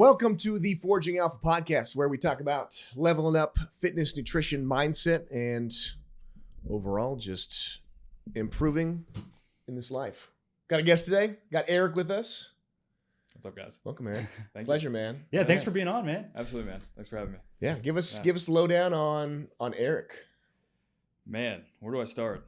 Welcome to the Forging Alpha podcast, where we talk about leveling up fitness, nutrition, mindset, and overall just improving in this life. Got a guest today. Got Eric with us. What's up, guys? Welcome, Eric. Pleasure, man. Yeah, thanks for being on, man. Absolutely, man. Thanks for having me. Yeah, give us the lowdown on Eric. Man, where do I start?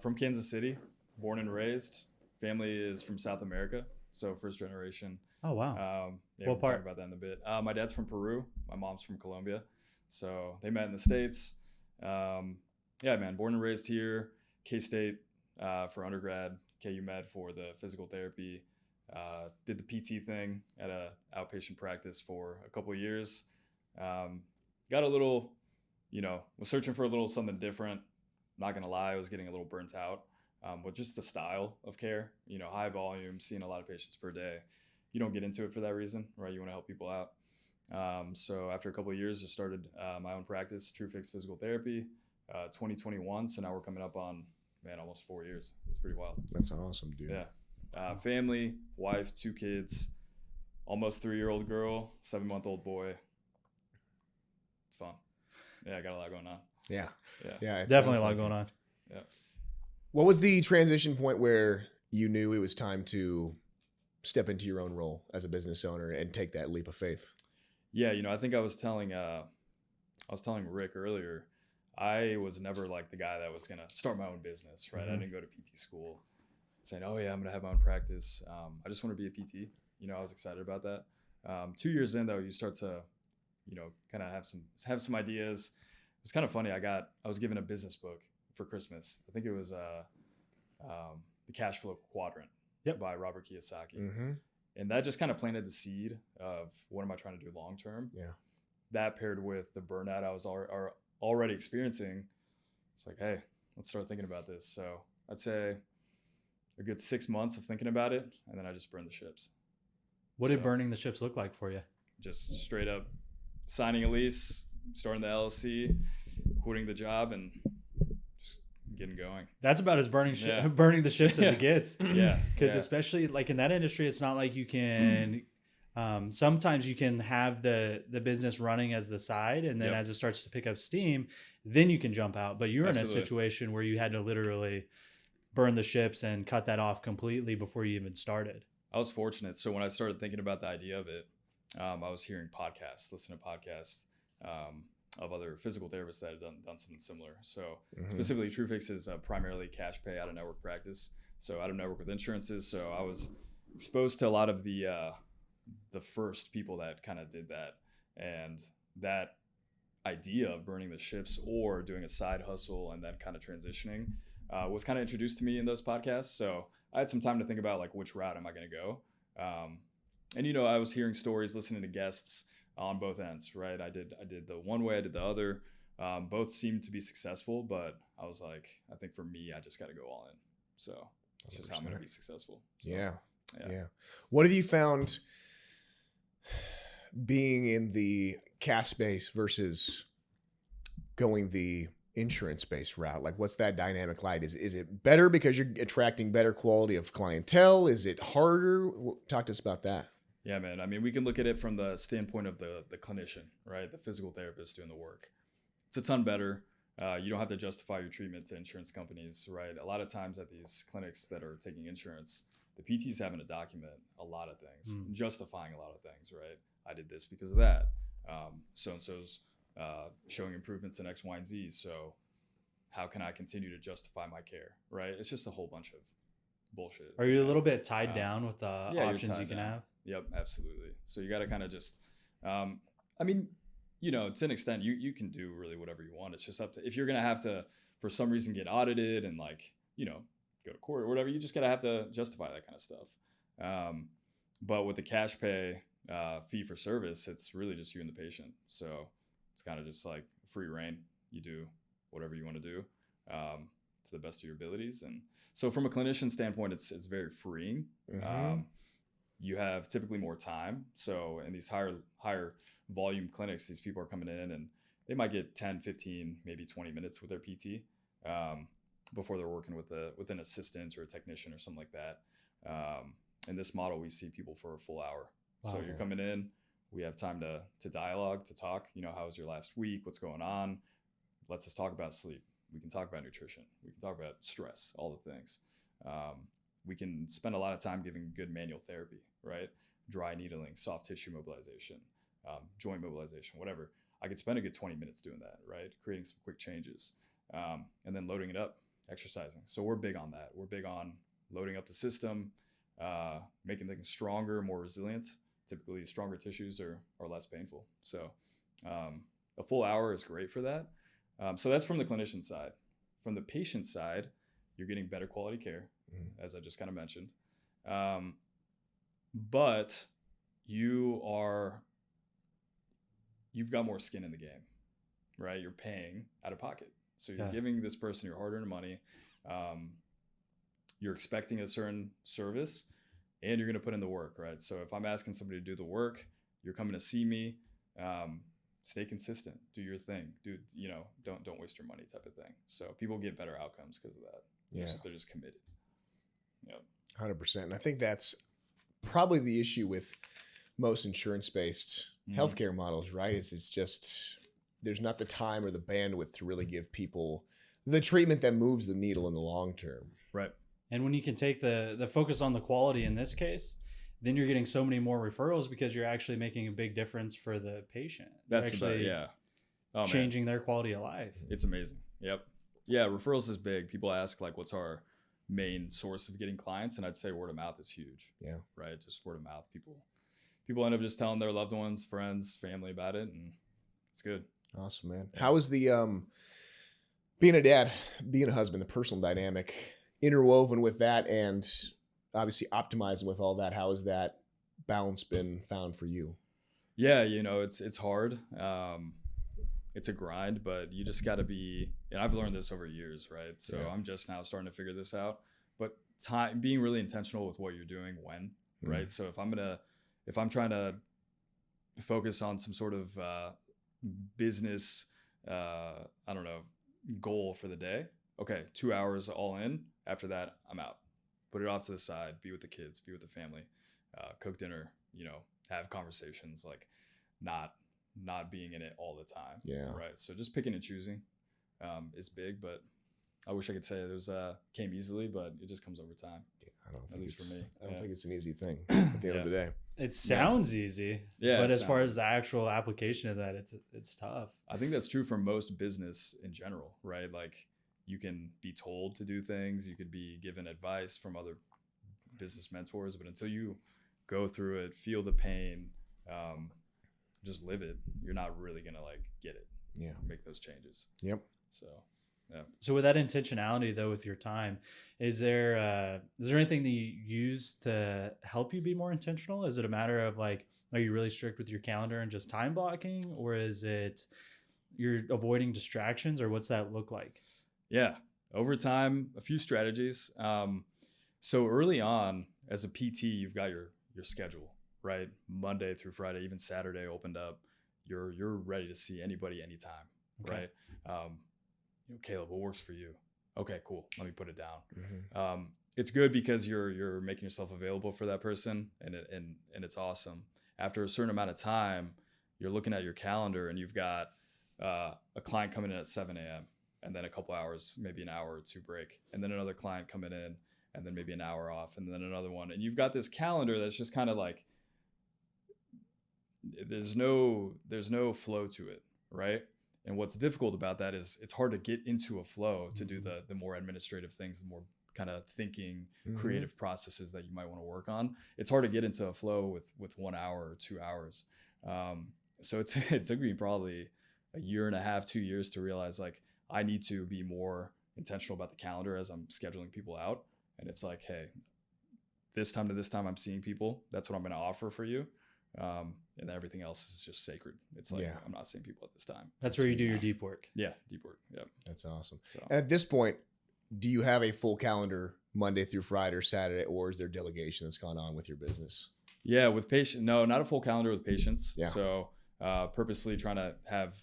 From Kansas City, born and raised. Family is from South America, so first generation. Oh, wow. We'll talk about that in a bit. My dad's from Peru. My mom's from Colombia. So they met in the States. Man, born and raised here. K-State for undergrad. KU Med for the physical therapy. Did the PT thing at a outpatient practice for a couple of years. Got a little, was searching for a little something different. Not going to lie, I was getting a little burnt out. With just the style of care, high volume, seeing a lot of patients per day. You don't get into it for that reason, right? You want to help people out. So after a couple of years, I started my own practice, TrueFix Physical Therapy, 2021. So now we're coming up on, almost 4 years. It's pretty wild. That's awesome, dude. Yeah. Family, wife, 2 kids, almost 3-year-old girl, 7-month-old boy. It's fun. Yeah, I got a lot going on. Yeah. Definitely a lot going on. Yeah. What was the transition point where you knew it was time to step into your own role as a business owner and take that leap of faith? Yeah, I think I was telling Rick earlier, I was never like the guy that was gonna start my own business, right? Mm-hmm. I didn't go to PT school saying, oh yeah, I'm gonna have my own practice. I just want to be a PT. I was excited about that. 2 years in though, you start to, kind of have some ideas. It was kind of funny. I was given a business book for Christmas. I think it was the Cash Flow Quadrant. Yep. By Robert Kiyosaki. Mm-hmm. And that just kind of planted the seed of what am I trying to do long term? Yeah. That paired with the burnout I was already experiencing, it's like, hey, let's start thinking about this. So I'd say a good 6 months of thinking about it, and then I just burned the ships. What did burning the ships look like for you? Just straight up signing a lease, starting the LLC, quitting the job, and getting going. That's about as burning the ships as it gets. Yeah. Because especially like in that industry, it's not like you can, sometimes you can have the business running as the side. And then as it starts to pick up steam, then you can jump out. But you're in a situation where you had to literally burn the ships and cut that off completely before you even started. I was fortunate. So when I started thinking about the idea of it, I was hearing listening to podcasts, of other physical therapists that had done something similar. So specifically TrueFix is primarily cash pay out of network practice. So out of network with insurances. So I was exposed to a lot of the first people that kind of did that. And that idea of burning the ships or doing a side hustle and then kind of transitioning was kind of introduced to me in those podcasts. So I had some time to think about like, which route am I going to go? And I was hearing stories, listening to guests on both ends, right? I did the one way, I did the other. Both seemed to be successful, but I was like, I think for me, I just got to go all in. So that's just how I'm going to be successful. So, yeah. What have you found being in the cash space versus going the insurance-based route? Like, what's that dynamic like? Is it better because you're attracting better quality of clientele? Is it harder? Talk to us about that. Yeah, man. I mean, we can look at it from the standpoint of the clinician, right? The physical therapist doing the work. It's a ton better. You don't have to justify your treatment to insurance companies, right? A lot of times at these clinics that are taking insurance, the PT's having to document a lot of things, justifying a lot of things, right? I did this because of that. So-and-so's showing improvements in X, Y, and Z. So how can I continue to justify my care, right? It's just a whole bunch of bullshit. Are you a little bit tied down with the options you can have? Yep, absolutely. So you got to kind of just, to an extent, you can do really whatever you want. It's just up to, if you're going to have to, for some reason, get audited and go to court or whatever, you just got to have to justify that kind of stuff. But with the cash pay fee for service, it's really just you and the patient. So it's kind of just like free reign. You do whatever you want to do to the best of your abilities. And so from a clinician standpoint, it's very freeing. Mm-hmm. You have typically more time. So in these higher volume clinics, these people are coming in and they might get 10, 15, maybe 20 minutes with their PT before they're working with an assistant or a technician or something like that. In this model, we see people for a full hour. Wow. So you're coming in, We have time to dialogue, to talk. How was your last week? What's going on? Let's just talk about sleep. We can talk about nutrition. We can talk about stress, all the things. We can spend a lot of time giving good manual therapy, right? Dry needling, soft tissue mobilization, joint mobilization, whatever. I could spend a good 20 minutes doing that, right? Creating some quick changes, and then loading it up, exercising. So we're big on that. We're big on loading up the system, making things stronger, more resilient. Typically, stronger tissues are less painful. So a full hour is great for that. So that's from the clinician side. From the patient side, you're getting better quality care, as I just kind of mentioned. But you've got more skin in the game, right? You're paying out of pocket. So you're giving this person your hard-earned money. You're expecting a certain service, and you're going to put in the work, right? So if I'm asking somebody to do the work, you're coming to see me, stay consistent, do your thing, don't waste your money type of thing. So people get better outcomes because of that. They're just committed. Yep. 100%. And I think that's probably the issue with most insurance-based healthcare models, right? It's just, there's not the time or the bandwidth to really give people the treatment that moves the needle in the long term. Right. And when you can take the focus on the quality in this case, then you're getting so many more referrals because you're actually making a big difference for the patient. That's actually changing their quality of life. It's amazing. Yep. Yeah, referrals is big. People ask what's our main source of getting clients, and I'd say word of mouth is huge. Yeah. Right. Just word of mouth. People end up just telling their loved ones, friends, family about it, and it's good. Awesome, man. Yeah. How is the being a dad, being a husband, the personal dynamic interwoven with that, and obviously optimizing with all that? How has that balance been found for you? Yeah, it's hard. It's a grind, but you just got to be, and I've learned this over years, right? So I'm just now starting to figure this out, but being really intentional with what you're doing when, right? So if I'm trying to focus on some sort of business, goal for the day, okay, 2 hours all in. After that, I'm out. Put it off to the side, be with the kids, be with the family, cook dinner, have conversations, not being in it all the time. Yeah. Right. So just picking and choosing is big, but I wish I could say it came easily, but it just comes over time. Yeah, at least for me. I don't think it's an easy thing at the end of the day. It sounds easy, but as far as the actual application of that, it's tough. I think that's true for most business in general, right? You can be told to do things, you could be given advice from other business mentors, but until you go through it, feel the pain, just live it, you're not really gonna get it. Yeah. Make those changes. Yep. So yeah. So with that intentionality though, with your time, is there anything that you use to help you be more intentional? Is it a matter of are you really strict with your calendar and just time blocking, or is it you're avoiding distractions, or what's that look like? Yeah. Over time, a few strategies. So early on as a PT, you've got your schedule, right? Monday through Friday, even Saturday opened up. You're ready to see anybody anytime, okay. Right? Caleb, what works for you? Okay, cool. Let me put it down. Mm-hmm. It's good because you're making yourself available for that person, and it's awesome. After a certain amount of time, you're looking at your calendar and you've got a client coming in at 7 a.m. and then a couple hours, maybe an hour or two break, and then another client coming in, and then maybe an hour off, and then another one. And you've got this calendar that's just kind of there's no flow to it, right? And what's difficult about that is it's hard to get into a flow to do the more administrative things, the more kind of thinking, creative processes that you might want to work on. It's hard to get into a flow with 1 hour or 2 hours. So it took me probably a year and a half, 2 years to realize I need to be more intentional about the calendar as I'm scheduling people out. And it's hey, this time to this time I'm seeing people. That's what I'm going to offer for you. And everything else is just sacred. It's I'm not seeing people at this time. That's where you do your deep work. Yeah, deep work. Yeah, that's awesome. So. And at this point, do you have a full calendar Monday through Friday or Saturday, or is there delegation that's gone on with your business? Yeah, with patients, no, not a full calendar with patients. Yeah. So purposefully trying to have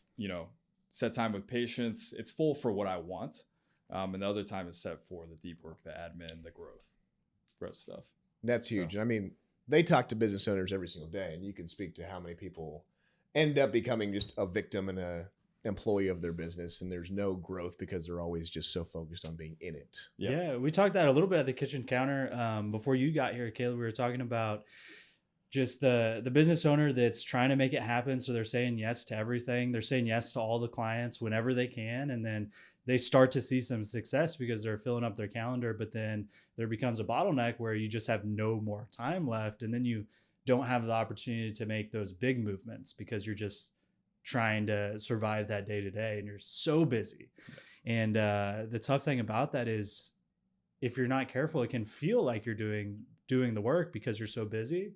set time with patients. It's full for what I want, and the other time is set for the deep work, the admin, the growth stuff. That's huge. So, I mean, they talk to business owners every single day, and you can speak to how many people end up becoming just a victim and a employee of their business, and there's no growth because they're always just so focused on being in it. Yeah, we talked that a little bit at the kitchen counter before you got here, Caleb. We were talking about just the business owner that's trying to make it happen. So they're saying yes to everything. They're saying yes to all the clients whenever they can. And then they start to see some success because they're filling up their calendar. But then there becomes a bottleneck where you just have no more time left. And then you don't have the opportunity to make those big movements because you're just trying to survive that day to day. And you're so busy. Yeah. And the tough thing about that is if you're not careful, it can feel like you're doing the work because you're so busy.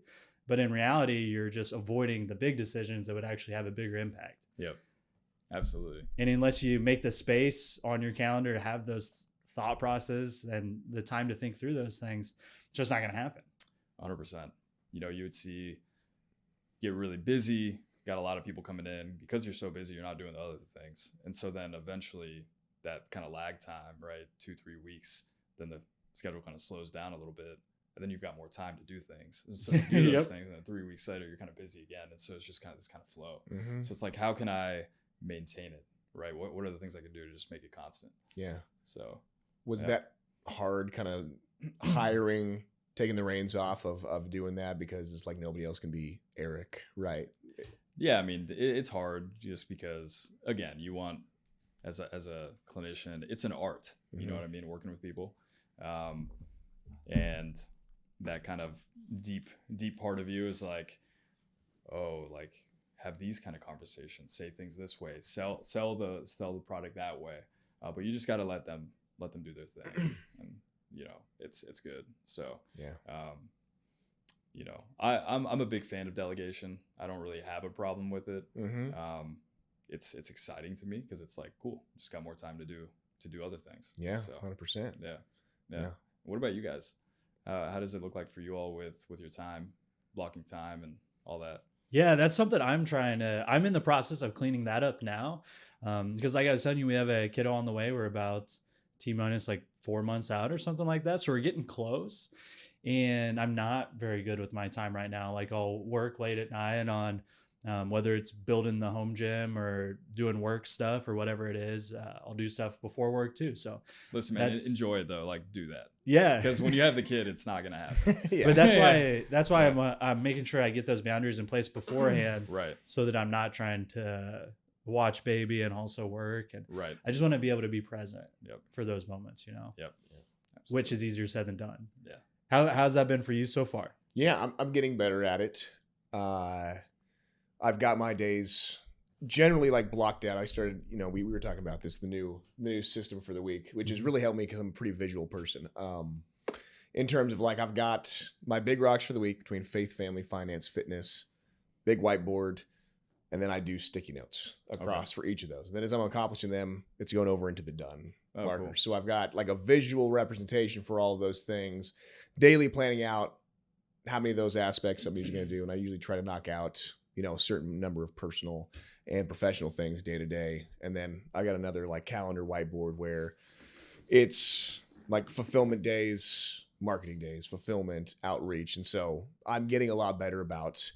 But in reality, you're just avoiding the big decisions that would actually have a bigger impact. Yep, absolutely. And unless you make the space on your calendar to have those thought process and the time to think through those things, it's just not going to happen. 100%. You know, you would see get really busy, got a lot of people coming in because you're so busy, you're not doing the other things. And so then eventually that kind of lag time, right? 2-3 weeks, then the schedule kind of slows down a little bit. And then you've got more time to do things. And so you do those things, and then 3 weeks later, you're kind of busy again. And so it's just kind of this kind of flow. Mm-hmm. So it's like, how can I maintain it, right? What are the things I can do to just make it constant? Yeah. So was that hard kind of hiring, taking the reins off of doing that because it's like nobody else can be Eric, right? Yeah, I mean, it's hard just because, again, you want, as a clinician, it's an art, you know what I mean, working with people. And that kind of deep part of you is like, oh, like have these kind of conversations, say things this way, sell the product that way. But you just got to let them do their thing. And, you know, it's good. So, yeah. You know, I'm a big fan of delegation. I don't really have a problem with it. Mm-hmm. It's exciting to me because it's like, cool, just got more time to do other things. Yeah. So, 100%. Yeah. What about you guys? How does it look like for you all with your time, blocking time and all that? Yeah, that's something I'm in the process of cleaning that up now. Because like I was telling you, we have a kiddo on the way. We're about T-minus like 4 months out or something like that. So we're getting close. And I'm not very good with my time right now. Like I'll work late at night on whether it's building the home gym or doing work stuff or whatever it is. I'll do stuff before work too. So listen, man, enjoy it though. Like do that. Yeah. Because when you have the kid, it's not going to happen. Yeah. But that's why I'm making sure I get those boundaries in place beforehand. Right. So that I'm not trying to watch baby and also work. And right. I just want to be able to be present for those moments, you know? Yep. Which is easier said than done. Yeah. How's that been for you so far? Yeah, I'm getting better at it. I've got my days generally like blocked out. I started, you know, we were talking about this, the new system for the week, which has really helped me because I'm a pretty visual person. In terms of like, I've got my big rocks for the week between faith, family, finance, fitness, big whiteboard, and then I do sticky notes across for each of those. And then as I'm accomplishing them, it's going over into the done marker. Cool. So I've got like a visual representation for all of those things, daily planning out how many of those aspects I'm usually going to do. And I usually try to knock out, you know, a certain number of personal and professional things day to day. And then I got another like calendar whiteboard where it's like fulfillment days, marketing days, fulfillment, outreach. And so I'm getting a lot better about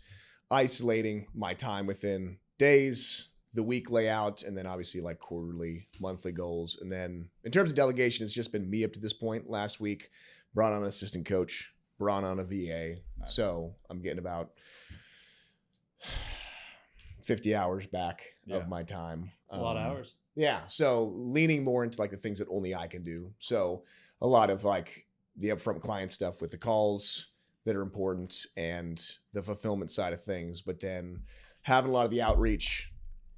isolating my time within days, the week layout, and then obviously like quarterly, monthly goals. And then in terms of delegation, it's just been me up to this point. Last week, brought on an assistant coach, brought on a VA. Nice. So I'm getting about 50 hours back of my time. It's a lot of hours. Yeah. So leaning more into like the things that only I can do. So a lot of like the upfront client stuff with the calls that are important and the fulfillment side of things, but then having a lot of the outreach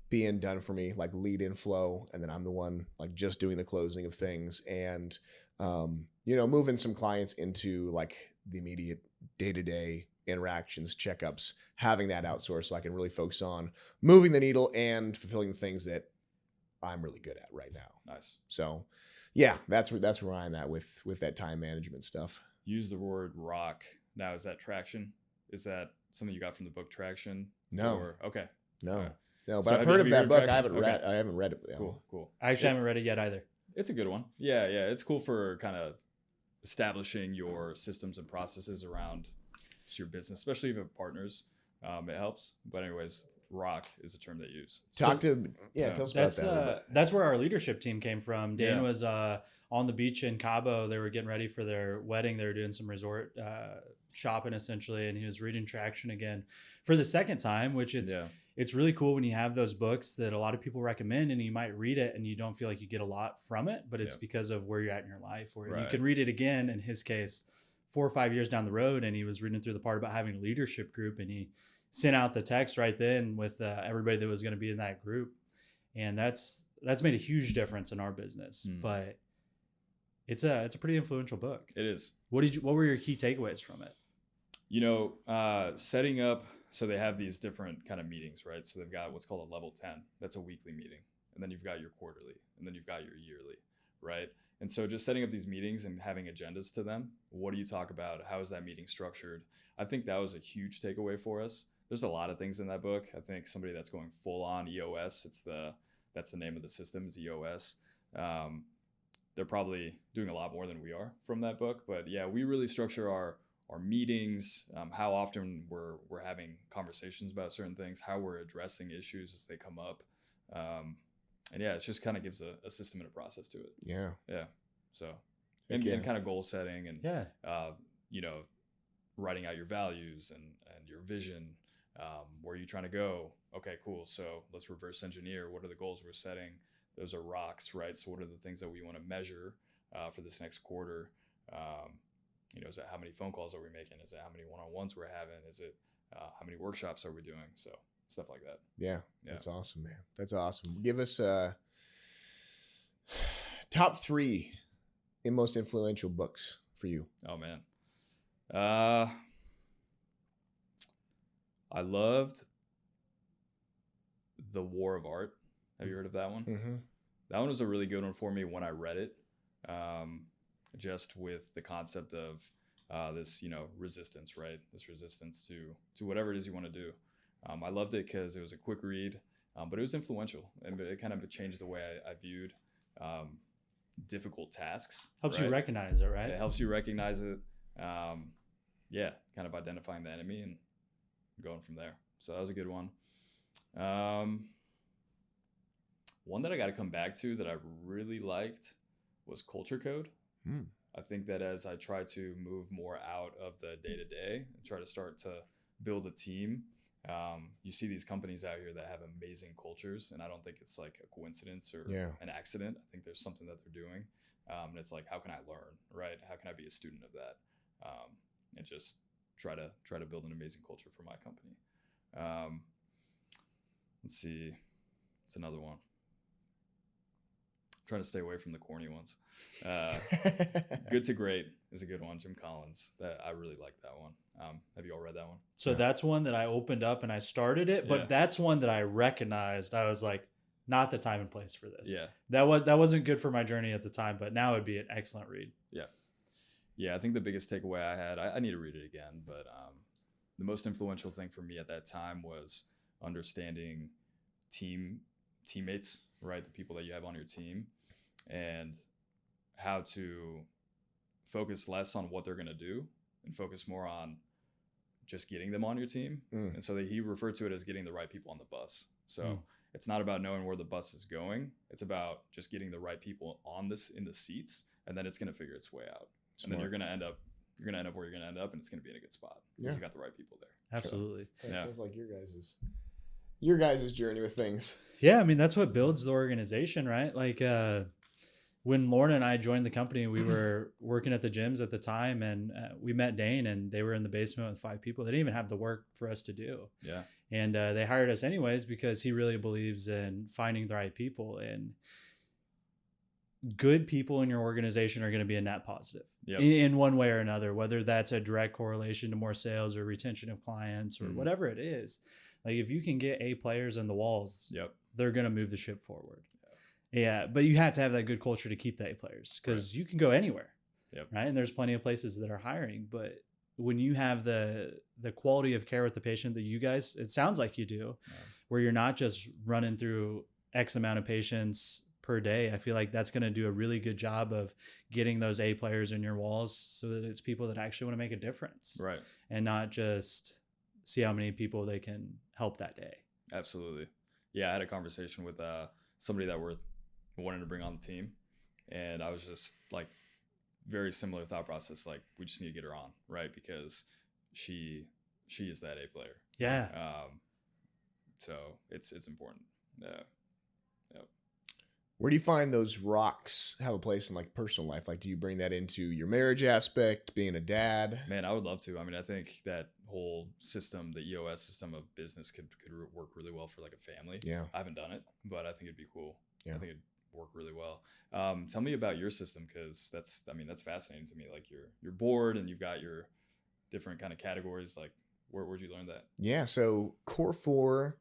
being done for me, like lead in flow. And then I'm the one like just doing the closing of things and, you know, moving some clients into like the immediate day-to-day interactions, checkups, having that outsourced so I can really focus on moving the needle and fulfilling the things that I'm really good at right now. Nice. So yeah, that's where I'm at with that time management stuff. Use the word rock. Now, is that traction? Is that something you got from the book Traction? No. Okay. No. Right. No, but so I've heard of that book. Traction? I haven't read it. Cool. I actually haven't read it yet either. It's a good one. Yeah. It's cool for kind of establishing your systems and processes around just your business, especially if you have partners. It helps. But anyways, rock is a term they use. Tell us about that. That's where our leadership team came from. Dan Yeah. was on the beach in Cabo. They were getting ready for their wedding. They were doing some resort shopping essentially, and he was reading Traction again for the second time, which it's really cool when you have those books that a lot of people recommend and you might read it and you don't feel like you get a lot from it, but it's because of where you're at in your life, where you could read it again, in his case, 4 or 5 years down the road. And he was reading through the part about having a leadership group, and he sent out the text right then with everybody that was going to be in that group. And that's made a huge difference in our business, but it's a pretty influential book. It is. What were your key takeaways from it? Setting up, so they have these different kind of meetings, right? So they've got what's called a level 10. That's a weekly meeting. And then you've got your quarterly, and then you've got your yearly, right? And so just setting up these meetings and having agendas to them. What do you talk about? How is that meeting structured? I think that was a huge takeaway for us. There's a lot of things in that book. I think somebody that's going full on EOS, that's the name of the system, is EOS. They're probably doing a lot more than we are from that book. But yeah, we really structure our meetings, how often we're having conversations about certain things, how we're addressing issues as they come up. And yeah, it just kind of gives a system and a process to it. Yeah. Yeah. So, and kind of goal setting and, writing out your values and your vision. Where are you trying to go? Okay, cool. So let's reverse engineer. What are the goals we're setting? Those are rocks, right? So what are the things that we want to measure for this next quarter? Is it how many phone calls are we making? Is it how many one-on-ones we're having? Is it how many workshops are we doing? So stuff like that. Yeah. That's awesome, man. That's awesome. Give us top 3 most influential books for you. Oh man. I loved The War of Art. Have you heard of that one? Mm-hmm. That one was a really good one for me when I read it. Just with the concept of this, resistance, right? This resistance to whatever it is you want to do. I loved it because it was a quick read, but it was influential, and it kind of changed the way I viewed difficult tasks. Helps you recognize it, right? It helps you recognize it. Kind of identifying the enemy and going from there. So that was a good one. One that I got to come back to that I really liked was Culture Code. I think that as I try to move more out of the day-to-day and try to start to build a team, you see these companies out here that have amazing cultures, and I don't think it's like a coincidence or an accident. I think there's something that they're doing, and it's like, how can I learn, right? How can I be a student of that, and just try to build an amazing culture for my company. Let's see, it's another one. Trying to stay away from the corny ones. Good to Great is a good one. Jim Collins. I really like that one. Have you all read that one? So that's one that I opened up and I started it, but that's one that I recognized. I was like, not the time and place for this. Yeah. That wasn't good for my journey at the time, but now it'd be an excellent read. Yeah. Yeah. I think the biggest takeaway I had, I need to read it again, but the most influential thing for me at that time was understanding teammates, right? The people that you have on your team, and how to focus less on what they're going to do and focus more on just getting them on your team. And so he referred to it as getting the right people on the bus. So it's not about knowing where the bus is going. It's about just getting the right people in the seats, and then it's going to figure its way out. Smart. And then you're going to end up where you're going to end up, and it's going to be in a good spot because you got the right people there. Absolutely. So, sounds like your guys' journey with things. Yeah. I mean, that's what builds the organization, right? Like, when Lauren and I joined the company, we were working at the gyms at the time, and we met Dane, and they were in the basement with 5 people. They didn't even have the work for us to do. Yeah. And they hired us anyways because he really believes in finding the right people, and good people in your organization are going to be a net positive in one way or another, whether that's a direct correlation to more sales or retention of clients or whatever it is. Like if you can get A players in the walls, they're going to move the ship forward. Yeah, but you have to have that good culture to keep the A players, because you can go anywhere, right? And there's plenty of places that are hiring, but when you have the quality of care with the patient that you guys, it sounds like you do, where you're not just running through X amount of patients per day, I feel like that's going to do a really good job of getting those A players in your walls so that it's people that actually want to make a difference. Right. And not just see how many people they can help that day. Absolutely. Yeah. I had a conversation with somebody that we're wanting to bring on the team. And I was just like, very similar thought process. Like, we just need to get her on, right? Because she is that A player. Yeah. So it's important. Yeah. Where do you find those rocks have a place in like personal life? Like, do you bring that into your marriage aspect, being a dad? Man, I would love to. I mean, I think that whole system, the EOS system of business could work really well for like a family. Yeah. I haven't done it, but I think it'd be cool. Yeah. I think it'd work really well. Tell me about your system, because that's fascinating to me. Like, you're bored and you've got your different kind of categories. Like, where'd you learn that? Yeah. So Core 4,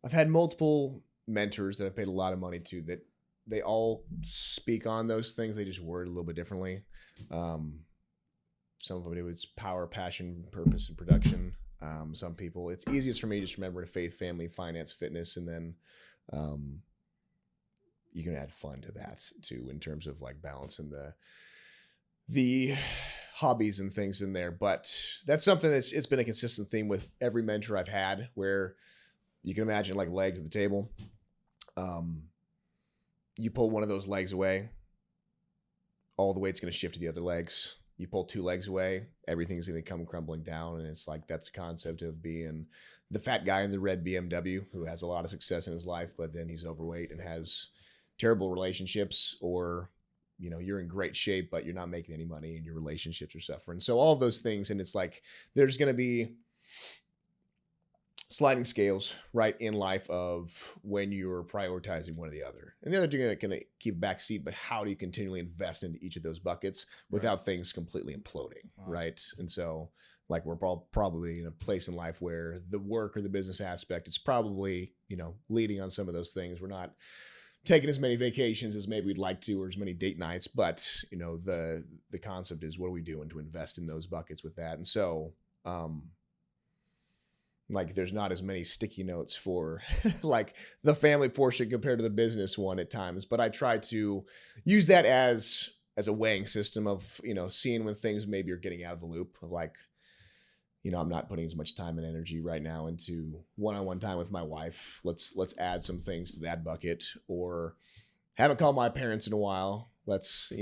I've had multiple mentors that I've paid a lot of money to that they all speak on those things. They just word a little bit differently. Some of them do it's power, passion, purpose, and production. Some people, it's easiest for me to just remember to faith, family, finance, fitness, and then you can add fun to that too in terms of like balancing the hobbies and things in there. But that's something it's been a consistent theme with every mentor I've had, where you can imagine like legs at the table. You pull one of those legs away, all the weight's going to shift to the other legs. You pull 2 legs away, everything's going to come crumbling down. And it's like, that's the concept of being the fat guy in the red BMW who has a lot of success in his life, but then he's overweight and has terrible relationships, or, you know, you're in great shape, but you're not making any money and your relationships are suffering. So all of those things. And it's like, there's going to be sliding scales right in life of when you're prioritizing one or the other, and the other two are going to keep back seat, but how do you continually invest into each of those buckets without things completely imploding? Wow. Right. And so like, we're probably in a place in life where the work or the business aspect, it's probably, you know, leading on some of those things. We're not taking as many vacations as maybe we'd like to, or as many date nights, but you know, the concept is, what are we doing to invest in those buckets with that? And so, like, there's not as many sticky notes for like the family portion compared to the business one at times, but I try to use that as a weighing system of, you know, seeing when things maybe are getting out of the loop of like, you know, I'm not putting as much time and energy right now into one-on-one time with my wife. Let's add some things to that bucket. Or haven't called my parents in a while. Let's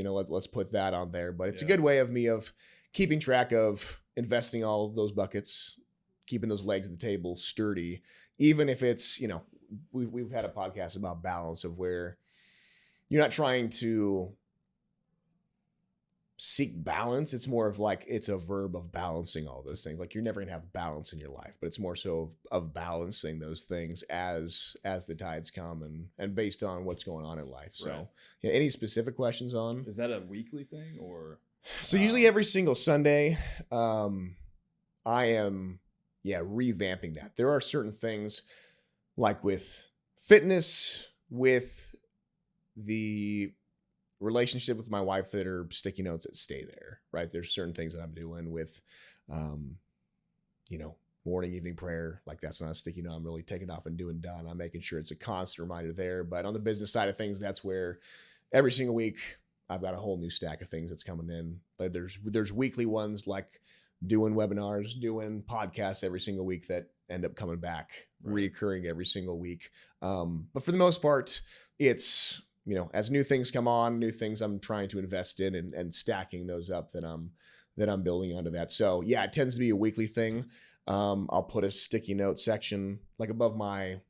put that on there. But it's a good way of me of keeping track of investing all of those buckets, keeping those legs at the table sturdy, even if it's, you know, we've had a podcast about balance, of where you're not trying to seek balance. It's more of like, it's a verb of balancing all those things. Like, you're never going to have balance in your life, but it's more so of balancing those things as the tides come and based on what's going on in life. So right. Yeah, any specific questions on? Is that a weekly thing or? So usually every single Sunday, I am, revamping that. There are certain things like with fitness, with the relationship with my wife, that are sticky notes that stay there, right? There's certain things that I'm doing with, morning, evening prayer. Like, that's not a sticky note. I'm really taking off and doing done. I'm making sure it's a constant reminder there. But on the business side of things, that's where every single week I've got a whole new stack of things that's coming in. Like, there's weekly ones, like doing webinars, doing podcasts every single week that end up coming back, reoccurring every single week. But for the most part, it's, you know, as new things come on, new things I'm trying to invest in and stacking those up that I'm building onto that. So yeah, it tends to be a weekly thing. I'll put a sticky note section like above my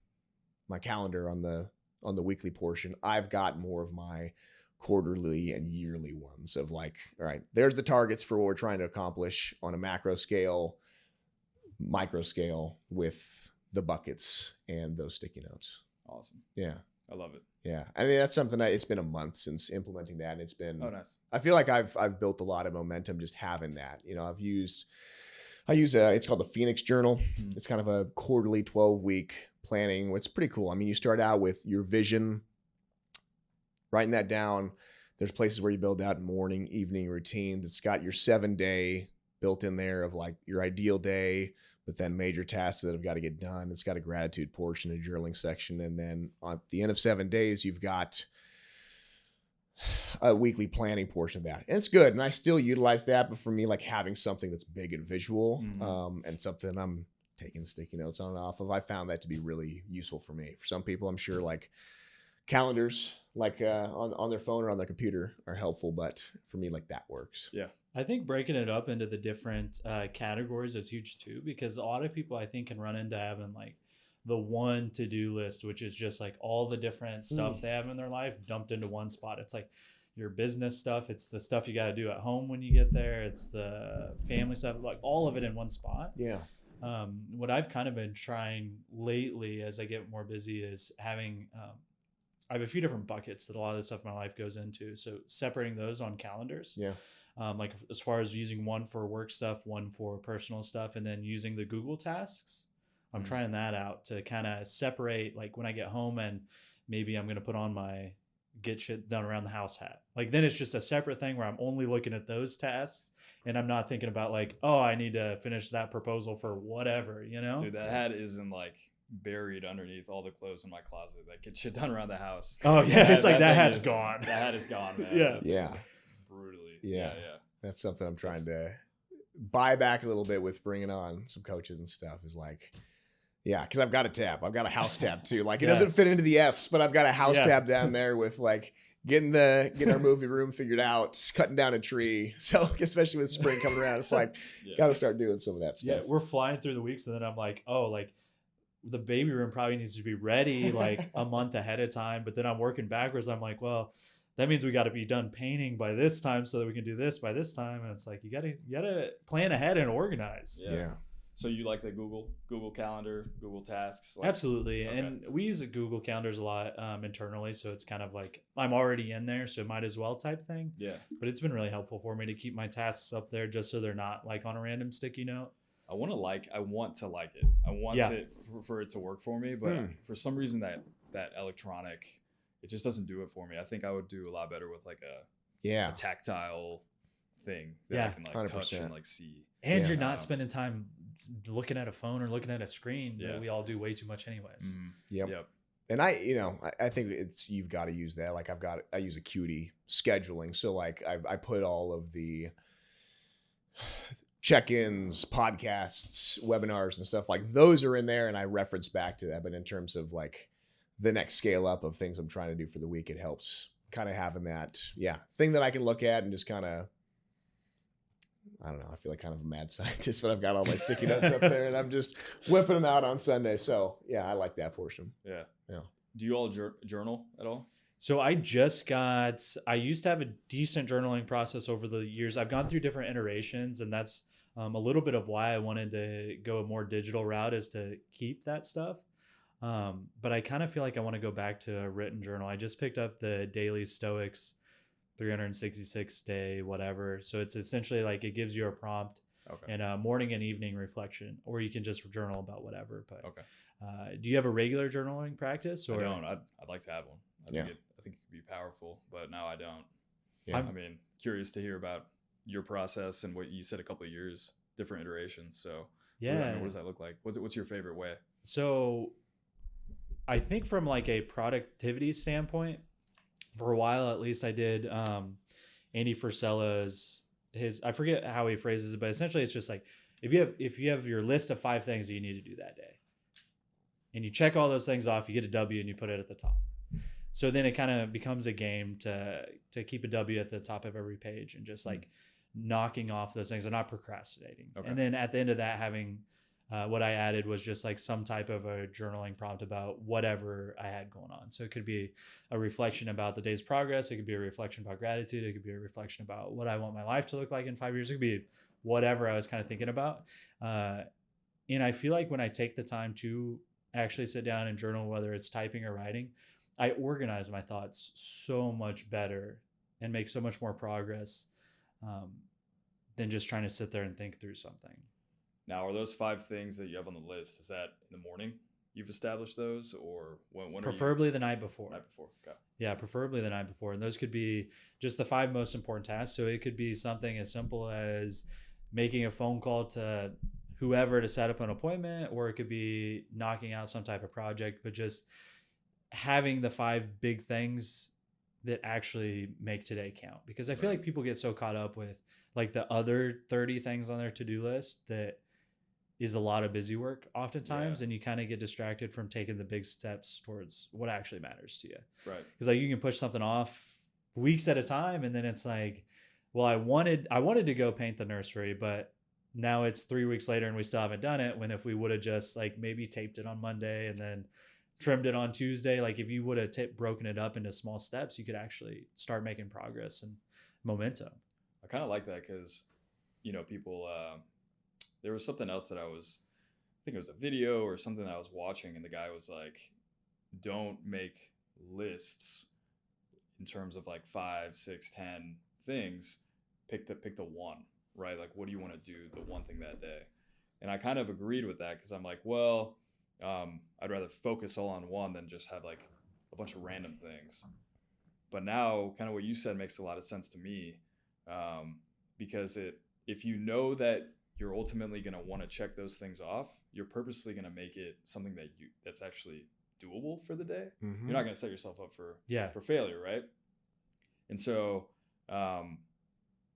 calendar on the weekly portion. I've got more of my quarterly and yearly ones of like, all right, there's the targets for what we're trying to accomplish on a macro scale, micro scale, with the buckets and those sticky notes. Awesome. Yeah. I love it. Yeah. I mean, that's something it's been a month since implementing that. And it's been, oh, nice. I feel like I've built a lot of momentum just having that. You know, I use it's called the Phoenix Journal. Mm-hmm. It's kind of a quarterly 12-week planning. It's pretty cool. I mean, you start out with your vision, writing that down. There's places where you build out morning, evening routines. It's got your 7-day built in there of like your ideal day, but then major tasks that have got to get done. It's got a gratitude portion, a journaling section. And then at the end of 7 days, you've got a weekly planning portion of that. And it's good. And I still utilize that. But for me, like having something that's big and visual and something I'm taking sticky notes on and off of, I found that to be really useful for me. For some people, I'm sure like calendars, like on their phone or on their computer are helpful. But for me, like that works. Yeah. I think breaking it up into the different categories is huge too, because a lot of people I think can run into having like the one to-do list, which is just like all the different stuff they have in their life dumped into one spot. It's like your business stuff. It's the stuff you got to do at home when you get there. It's the family stuff, like all of it in one spot. Yeah. What I've kind of been trying lately as I get more busy is having, I have a few different buckets that a lot of the stuff in my life goes into. So separating those on calendars. Yeah. Like as far as using one for work stuff, one for personal stuff, and then using the Google tasks. I'm trying that out to kind of separate, like when I get home and maybe I'm going to put on my get shit done around the house hat. Like then it's just a separate thing where I'm only looking at those tasks and I'm not thinking about like, oh, I need to finish that proposal for whatever, you know? Dude, that hat isn't like buried underneath all the clothes in my closet that get shit done around the house. Oh yeah, it's like that hat's is, gone. That hat is gone, man. Yeah. Yeah. Brutally. Yeah. Yeah. That's something I'm trying to buy back a little bit with bringing on some coaches and stuff is like, yeah, because I've got a tab. I've got a house tab too. Like it doesn't fit into the F's, but I've got a house tab down there with like getting our movie room figured out, cutting down a tree. So especially with spring coming around, it's like got to start doing some of that stuff. Yeah, we're flying through the weeks, and then I'm like, oh, like the baby room probably needs to be ready like a month ahead of time. But then I'm working backwards. I'm like, well, that means we got to be done painting by this time so that we can do this by this time. And it's like you gotta plan ahead and organize. Yeah. So you like the Google Calendar, Google Tasks? Like, absolutely. Okay. And we use Google Calendars a lot internally. So it's kind of like I'm already in there, so might as well type thing. Yeah. But it's been really helpful for me to keep my tasks up there just so they're not like on a random sticky note. I want to like it. I want it for it to work for me. But for some reason that electronic, it just doesn't do it for me. I think I would do a lot better with like a tactile thing that I can like 100%. touch and like see. And you're not spending time looking at a phone or looking at a screen that we all do way too much anyways. Yep. And I think you've got to use that. Like I use Acuity scheduling. So like I put all of the check-ins, podcasts, webinars and stuff like those are in there. And I reference back to that. But in terms of like the next scale up of things I'm trying to do for the week, it helps kind of having that, thing that I can look at and just kind of, I don't know. I feel like kind of a mad scientist, but I've got all my sticky notes up there and I'm just whipping them out on Sunday. So I like that portion. Yeah. Yeah. Do you all journal at all? So I used to have a decent journaling process over the years. I've gone through different iterations, and that's a little bit of why I wanted to go a more digital route, is to keep that stuff. But I kind of feel like I want to go back to a written journal. I just picked up the Daily Stoics 366 day, whatever. So it's essentially like it gives you a prompt and a morning and evening reflection, or you can just journal about whatever. But do you have a regular journaling practice? Or I don't. I'd like to have one. I think it could be powerful, but now I don't. Yeah. I mean, curious to hear about your process and what you said, a couple of years, different iterations. So what does that look like? What's your favorite way? So I think from like a productivity standpoint, for a while at least, I did Andy Frisella's I forget how he phrases it, but essentially it's just like if you have your list of 5 things that you need to do that day, and you check all those things off, you get a W and you put it at the top. So then it kind of becomes a game to keep a W at the top of every page and just like knocking off those things and not procrastinating. And then at the end of that, having what I added was just like some type of a journaling prompt about whatever I had going on. So it could be a reflection about the day's progress. It could be a reflection about gratitude. It could be a reflection about what I want my life to look like in 5 years. It could be whatever I was kind of thinking about. And I feel like when I take the time to actually sit down and journal, whether it's typing or writing, I organize my thoughts so much better and make so much more progress than just trying to sit there and think through something. Now, are those 5 things that you have on the list, is that in the morning you've established those, or when preferably the night before? Night before, okay. Yeah, preferably the night before. And those could be just the 5 most important tasks. So it could be something as simple as making a phone call to whoever to set up an appointment, or it could be knocking out some type of project, but just having the 5 big things that actually make today count. Because I feel like people get so caught up with like the other 30 things on their to-do list that is a lot of busy work oftentimes. And you kind of get distracted from taking the big steps towards what actually matters to you. Right. Because like you can push something off weeks at a time. And then it's like, well, I wanted to go paint the nursery, but now it's 3 weeks later and we still haven't done it. When if we would have just like maybe taped it on Monday and then trimmed it on Tuesday, like if you would have broken it up into small steps, you could actually start making progress and momentum. I kind of like that because, you know, people, there was something else that I think it was a video or something that I was watching, and the guy was like, don't make lists in terms of like 5, 6, 10 things. Pick the one, right? Like, what do you want to do the one thing that day? And I kind of agreed with that because I'm like, well, I'd rather focus all on one than just have like a bunch of random things. But now kind of what you said makes a lot of sense to me, because if you know that you're ultimately going to want to check those things off, you're purposely going to make it something that's actually doable for the day. Mm-hmm. You're not going to set yourself up for failure, right? And so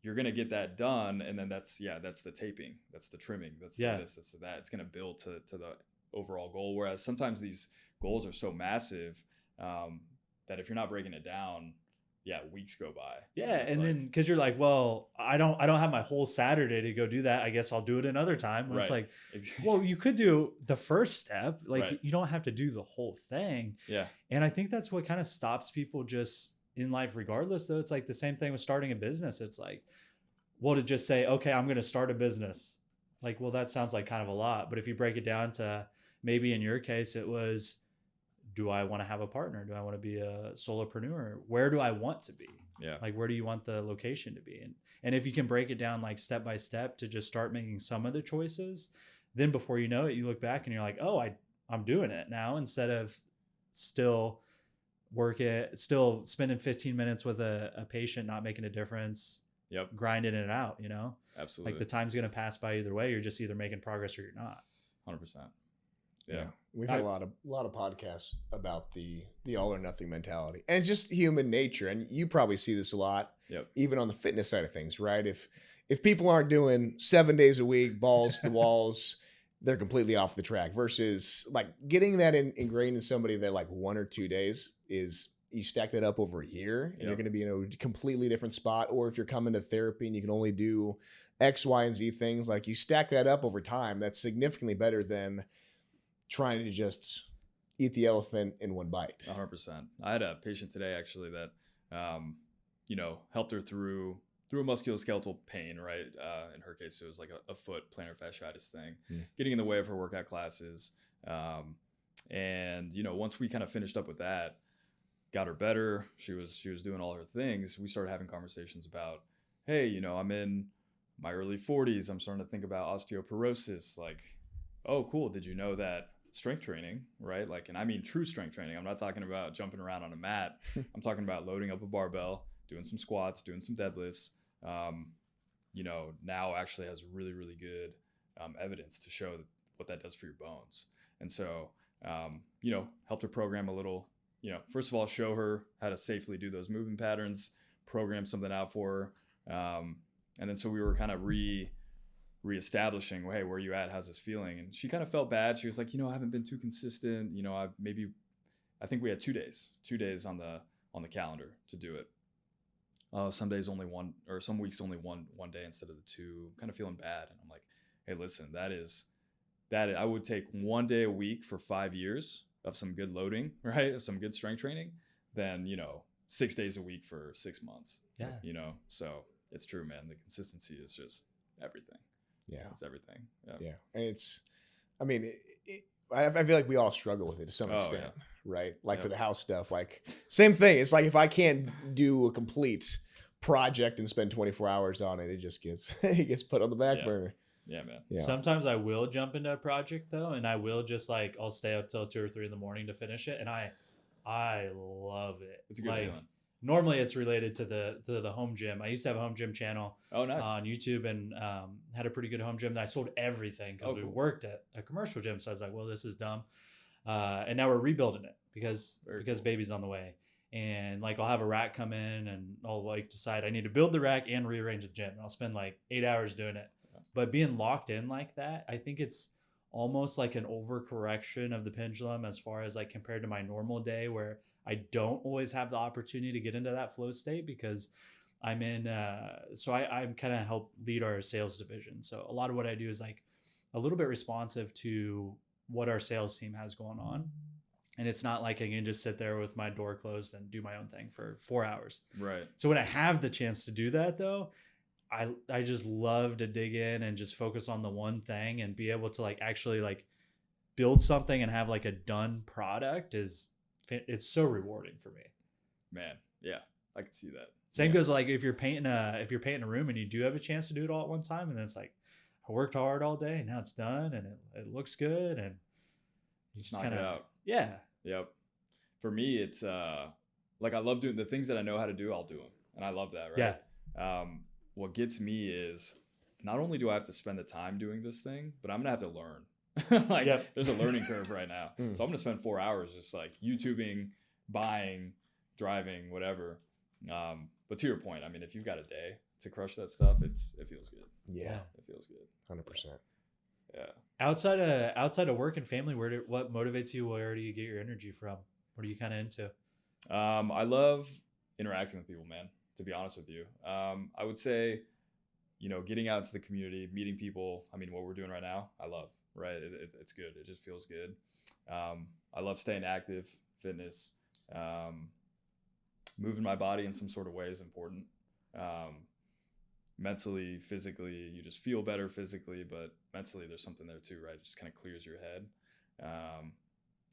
you're going to get that done, and then that's the taping, that's the trimming, that's this, that's that. It's going to build to the overall goal. Whereas sometimes these goals are so massive that if you're not breaking it down, weeks go by. Yeah, and then because you're like, well, I don't have my whole Saturday to go do that. I guess I'll do it another time. When it's like, well, you could do the first step. Like you don't have to do the whole thing. Yeah. And I think that's what kind of stops people just in life, regardless. Though it's like the same thing with starting a business. It's like, well, to just say, okay, I'm going to start a business. Like, well, that sounds like kind of a lot. But if you break it down to maybe in your case, it was, do I want to have a partner? Do I want to be a solopreneur? Where do I want to be? Yeah. Like, where do you want the location to be? And if you can break it down like step by step to just start making some of the choices, then before you know it, you look back and you're like, oh, I'm doing it now, instead of still spending 15 minutes with a patient, not making a difference. Yep. Grinding it out, you know? Absolutely. Like the time's going to pass by either way. You're just either making progress or you're not. 100%. Yeah. We've had a lot of podcasts about the all or nothing mentality, and it's just human nature. And you probably see this a lot, even on the fitness side of things, right? If people aren't doing 7 days a week, balls to the walls, they're completely off the track, versus like getting that ingrained in somebody that like 1 or 2 days is, you stack that up over a year and you're going to be in a completely different spot. Or if you're coming to therapy and you can only do X, Y, and Z things, like you stack that up over time, that's significantly better than trying to just eat the elephant in one bite. 100%. I had a patient today actually that, helped her through a musculoskeletal pain, right? In her case, it was like a foot plantar fasciitis thing, getting in the way of her workout classes. And once we kind of finished up with that, got her better, she was doing all her things, we started having conversations about, hey, I'm in my early 40s, I'm starting to think about osteoporosis. Like, oh, cool. Did you know that strength training, right? Like, and I mean true strength training. I'm not talking about jumping around on a mat. I'm talking about loading up a barbell, doing some squats, doing some deadlifts. Now actually has really, really good evidence to show what that does for your bones. And so, helped her program a little, first of all, show her how to safely do those movement patterns, program something out for her. And then so we were kind of reestablishing, well, hey, where are you at? How's this feeling? And she kind of felt bad. She was like, I haven't been too consistent. I think we had 2 days on the calendar to do it. Some days only one, or some weeks only one day instead of the two, kind of feeling bad. And I'm like, hey, listen, that I would take 1 day a week for 5 years of some good loading, right? Of some good strength training, than, 6 days a week for 6 months. Yeah. So it's true, man. The consistency is just everything. Yeah. It's everything. Yeah. And I feel like we all struggle with it to some extent, right? Like for the house stuff, like same thing. It's like, if I can't do a complete project and spend 24 hours on it, it just gets put on the back burner. Yeah, man. Yeah. Sometimes I will jump into a project though, and I will just like, I'll stay up till 2 or 3 in the morning to finish it. And I love it. It's a good feeling. Normally it's related to the home gym. I used to have a home gym channel on YouTube, and had a pretty good home gym. And I sold everything because we worked at a commercial gym. So I was like, well, this is dumb. And now we're rebuilding it because baby's on the way. and like I'll have a rack come in and I'll like decide I need to build the rack and rearrange the gym. And I'll spend like 8 hours doing it. But being locked in like that, I think it's almost like an overcorrection of the pendulum as far as like compared to my normal day where I don't always have the opportunity to get into that flow state because I'm in, I'm kind of help lead our sales division. So a lot of what I do is like a little bit responsive to what our sales team has going on. And it's not like I can just sit there with my door closed and do my own thing for 4 hours. Right. So when I have the chance to do that though, I just love to dig in and just focus on the one thing and be able to like actually like build something and have like a done product it's so rewarding for me. Man. Yeah. I can see that. Same goes like if you're painting a room and you do have a chance to do it all at one time, and then it's like I worked hard all day and now it's done and it looks good and you just kind of out. Yeah. Yep. For me, it's like I love doing the things that I know how to do. I'll do them, and I love that. Right. Yeah. What gets me is not only do I have to spend the time doing this thing, but I'm gonna have to learn. Like there's a learning curve right now, so I'm gonna spend 4 hours just like YouTubing, buying, driving, whatever. But to your point, I mean, if you've got a day to crush that stuff, it feels good. Yeah, it feels good. 100%. Yeah. Outside of work and family, what motivates you? Where do you get your energy from? What are you kind of into? I love interacting with people, man. To be honest with you, I would say, getting out into the community, meeting people. I mean, what we're doing right now, I love. Right, it's good. It just feels good. I love staying active, fitness, moving my body in some sort of way is important. Mentally, physically, you just feel better physically, but mentally there's something there too, right? It just kind of clears your head.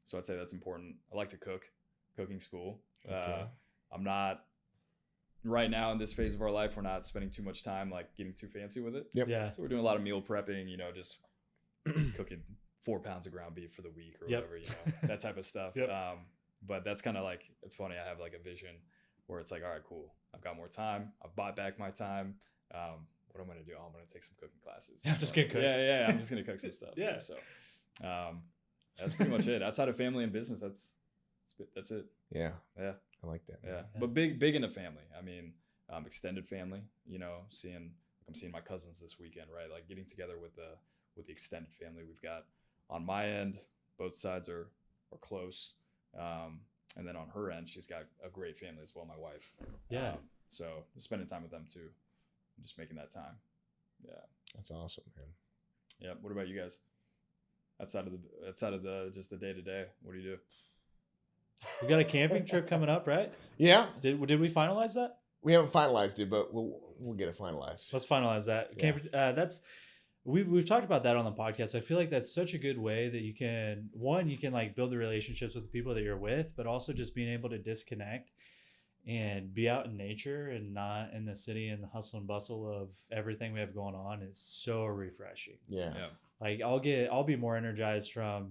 So I'd say that's important. I like to cook. Cooking's cool. Okay. I'm not right now in this phase of our life. We're not spending too much time like getting too fancy with it. Yep. Yeah. So we're doing a lot of meal prepping, just cooking 4 pounds of ground beef for the week or whatever, that type of stuff. Yep. But that's kind of like, it's funny. I have like a vision where it's like, all right, cool. I've got more time. I've bought back my time. What I'm going to do, I'm going to take some cooking classes. I'm just going to cook. Yeah. I'm just going to cook some stuff. Yeah. So, that's pretty much it. Outside of family and business, that's it. Yeah. Yeah. I like that. Yeah. But big into family. I mean, extended family, I'm seeing my cousins this weekend, right? Like getting together with the extended family we've got on my end. Both sides are close. And then on her end, she's got a great family as well, my wife. Yeah. So spending time with them too, just making that time. Yeah. That's awesome, man. Yeah. What about you guys? Outside of the just the day to day, what do you do? We got a camping trip coming up, right? Yeah. Did we finalize that? We haven't finalized it, but we'll get it finalized. Let's finalize that. Yeah. We've talked about that on the podcast. I feel like that's such a good way that you can like build the relationships with the people that you're with, but also just being able to disconnect and be out in nature and not in the city and the hustle and bustle of everything we have going on is so refreshing. Yeah. Like I'll be more energized from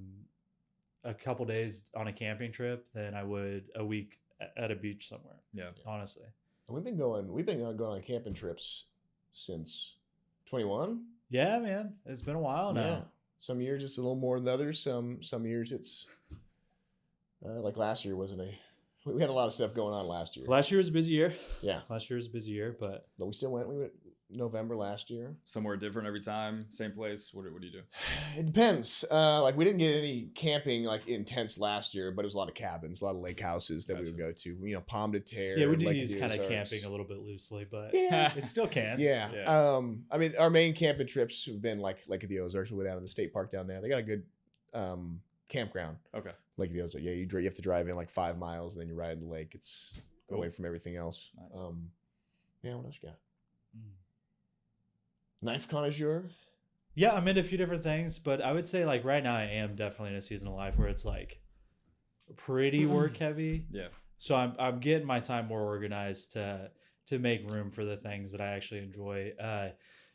a couple days on a camping trip than I would a week at a beach somewhere. Yeah. Honestly. We've been going on camping trips since 21. Yeah, man. It's been a while now. Yeah. Some years it's a little more than others. Some years it's like last year we had a lot of stuff going on last year. Last year was a busy year. Yeah. Last year was a busy year, but we still went. We went November last year. Somewhere different every time, same place. What do you do? It depends. Like we didn't get any camping like intense last year, but it was a lot of cabins, a lot of lake houses that we would go to. Palm de Terre. yeah, we did Lake use of the kind of Ozarks. camping a little bit loosely, but Yeah. it still counts. Yeah. Yeah. I mean, our main camping trips have been like Lake of the Ozarks. We went down to the state park down there. They got a good campground. Okay. Lake of the Ozarks. Yeah, you have to drive in like 5 miles, and then you ride in the lake. It's Cool. away from everything else. Nice. Yeah. What else you got? Knife connoisseur. Yeah, I'm into a few different things, but I would say like right now I am definitely in a season of life where it's like pretty work heavy. Yeah. So I'm getting my time more organized to make room for the things that I actually enjoy.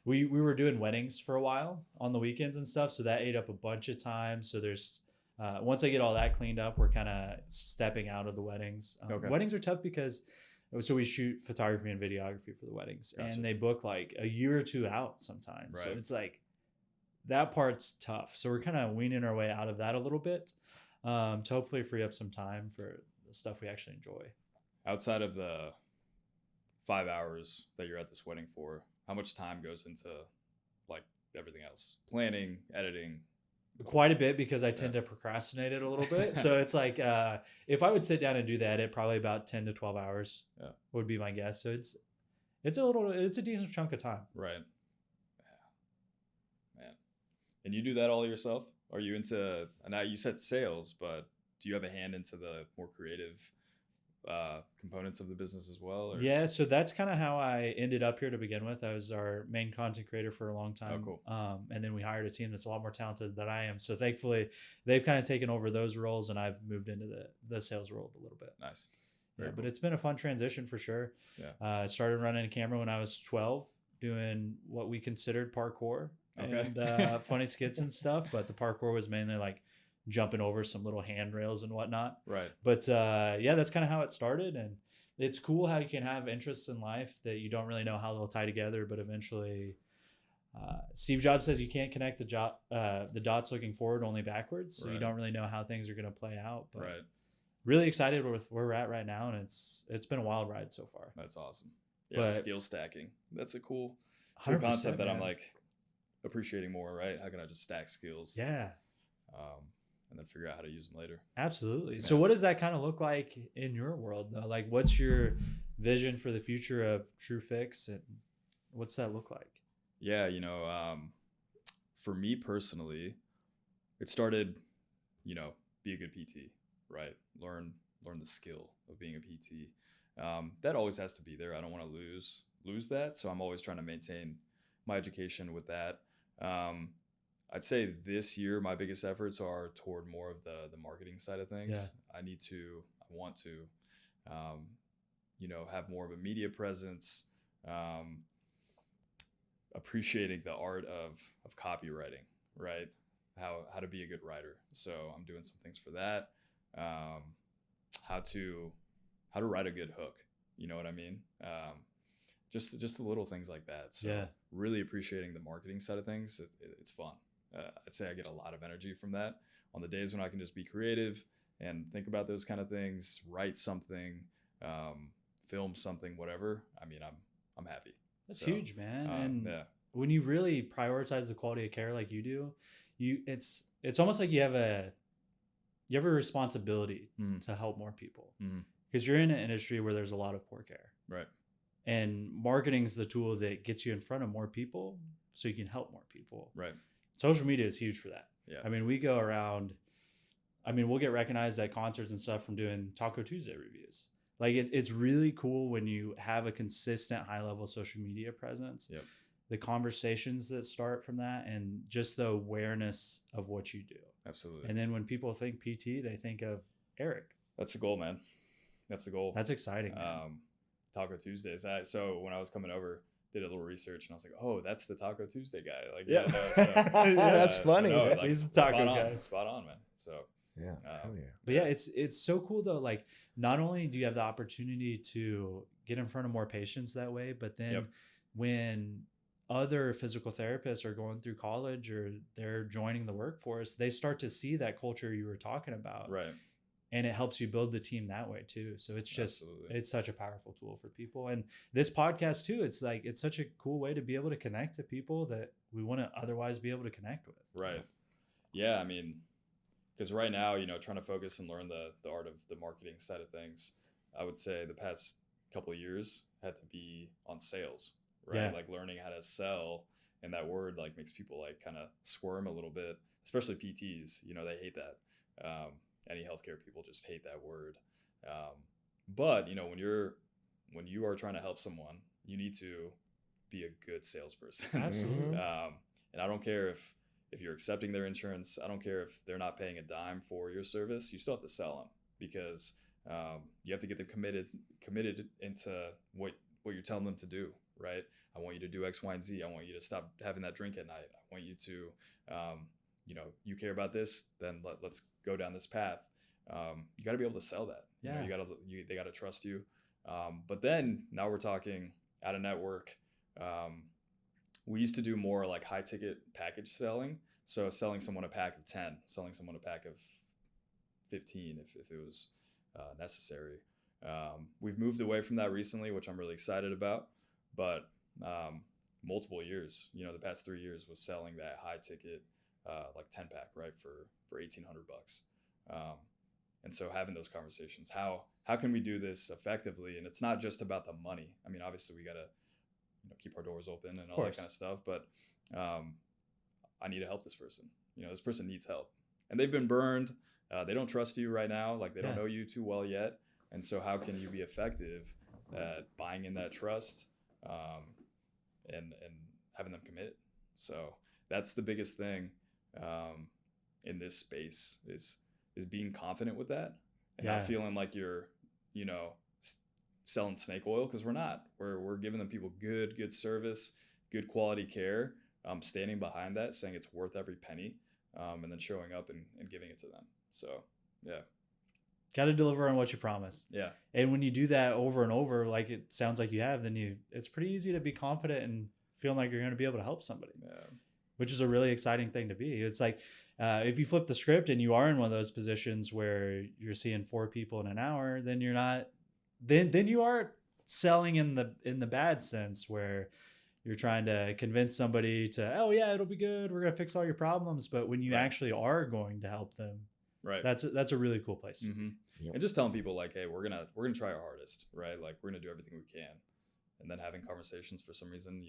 We were doing weddings for a while on the weekends and stuff, so that ate up a bunch of time. So there's once I get all that cleaned up, we're kind of stepping out of the weddings. Okay. Weddings are tough because we shoot photography and videography for the weddings, Gotcha. and they book like a year or two out sometimes. So Right. it's like that part's tough. So we're kind of weaning our way out of that a little bit to hopefully free up some time for the stuff we actually enjoy. outside of the 5 hours that you're at this wedding for, how much time goes into like everything else? Planning, editing? Quite a bit, because I tend to procrastinate it a little bit. So it's like, if I would sit down and do that, it probably about 10 to 12 hours would be my guess. So it's a decent chunk of time. Right. Yeah. Man. And you do that all yourself? Are you into, now you said sales, but do you have a hand into the more creative components of the business as well? Or? Yeah, so that's kind of how I ended up here to begin with. I was our main content creator for a long time. Oh, cool. And then we hired a team that's a lot more talented than I am. So thankfully, they've kind of taken over those roles, and I've moved into the sales role a little bit. Nice. Yeah, Very but cool. it's been a fun transition for sure. Yeah. I started running a camera when I was 12, doing what we considered parkour and funny skits and stuff. But the parkour was mainly like jumping over some little handrails and whatnot. Right. But yeah, that's kind of how it started. And it's cool how you can have interests in life that you don't really know how they'll tie together, but eventually Steve Jobs says you can't connect the dots looking forward, only backwards. So you don't really know how things are going to play out. But really excited with where we're at right now. And it's been a wild ride so far. That's awesome. Yeah, But skill stacking. That's a cool 100%, concept that man. I'm like appreciating more, right? How can I just stack skills? Yeah, and then figure out how to use them later. absolutely. Yeah. So what does that kind of look like in your world though? Like, what's your vision for the future of TrueFix, and what's that look like? Yeah, for me personally, it started, be a good PT, right? Learn the skill of being a PT. That always has to be there. I don't want to lose that. So I'm always trying to maintain my education with that. I'd say this year, my biggest efforts are toward more of the marketing side of things. Yeah. I want to, have more of a media presence, appreciating the art of copywriting, right? How to be a good writer. So I'm doing some things for that. How to write a good hook. You know what I mean? Just the little things like that. So really appreciating the marketing side of things. It's fun. I'd say I get a lot of energy from that on the days when I can just be creative and think about those kind of things, write something, film something, whatever. I mean, I'm happy. That's huge, man. And when you really prioritize the quality of care like you do, it's almost like you have a responsibility to help more people, because you're in an industry where there's a lot of poor care. Right. And marketing's the tool that gets you in front of more people so you can help more people. Right. Social media is huge for that. Yeah. I mean, we go around, we'll get recognized at concerts and stuff from doing Taco Tuesday reviews. Like it's really cool when you have a consistent high level social media presence. Yep. The conversations that start from that, and just the awareness of what you do. Absolutely. And then when people think PT, they think of Eric. That's the goal, man. That's the goal. That's exciting. Taco Tuesdays. So when I was coming over, did a little research, and I was like, "Oh, that's the Taco Tuesday guy." Like, that's funny. So he's a taco guy. Spot on, man. So hell yeah. But yeah, it's so cool though. Like, not only do you have the opportunity to get in front of more patients that way, but then when other physical therapists are going through college or they're joining the workforce, they start to see that culture you were talking about. Right. And it helps you build the team that way too. So it's just, it's such a powerful tool for people. And this podcast too, it's such a cool way to be able to connect to people that we wouldn't otherwise be able to connect with. Right. Yeah. I mean, because right now, trying to focus and learn the art of the marketing side of things, I would say the past couple of years had to be on sales, right? Yeah. Like learning how to sell, and that word like makes people like kind of squirm a little bit, especially PTs, they hate that. Any healthcare people just hate that word. But when you are trying to help someone, you need to be a good salesperson. Absolutely. And I don't care if you're accepting their insurance. I don't care if they're not paying a dime for your service. You still have to sell them, because you have to get them committed into what you're telling them to do, right? I want you to do X, Y, and Z. I want you to stop having that drink at night. I want you to, you care about this, then let's go down this path. You got to be able to sell that. Yeah. They got to trust you. But then now we're talking out of network. We used to do more like high ticket package selling. So selling someone a pack of 10, selling someone a pack of 15 if it was necessary. We've moved away from that recently, which I'm really excited about. But multiple years, the past 3 years was selling that high ticket, like 10-pack, right, for $1,800. And so having those conversations, how can we do this effectively? And it's not just about the money. I mean, obviously we got to keep our doors open and all that kind of stuff. But I need to help this person. This person needs help, and they've been burned. They don't trust you right now. Like they don't know you too well yet. And so how can you be effective at buying in that trust and having them commit? So that's the biggest thing in this space is being confident with that and not feeling like you're, selling snake oil, because we're not. We're giving them people good service, good quality care, standing behind that, saying it's worth every penny, and then showing up and giving it to them. So, yeah. Got to deliver on what you promise. Yeah. And when you do that over and over, like it sounds like you have, then it's pretty easy to be confident and feeling like you're going to be able to help somebody, which is a really exciting thing to be. It's like, if you flip the script and you are in one of those positions where you're seeing 4 people in an hour, then you're not, then you are selling in the bad sense, where you're trying to convince somebody to, oh yeah, it'll be good, we're going to fix all your problems. But when you actually are going to help them, right, that's a really cool place. Mm-hmm. Yep. And just telling people like, hey, we're gonna try our hardest, right? Like we're gonna do everything we can, and then having conversations. For some reason,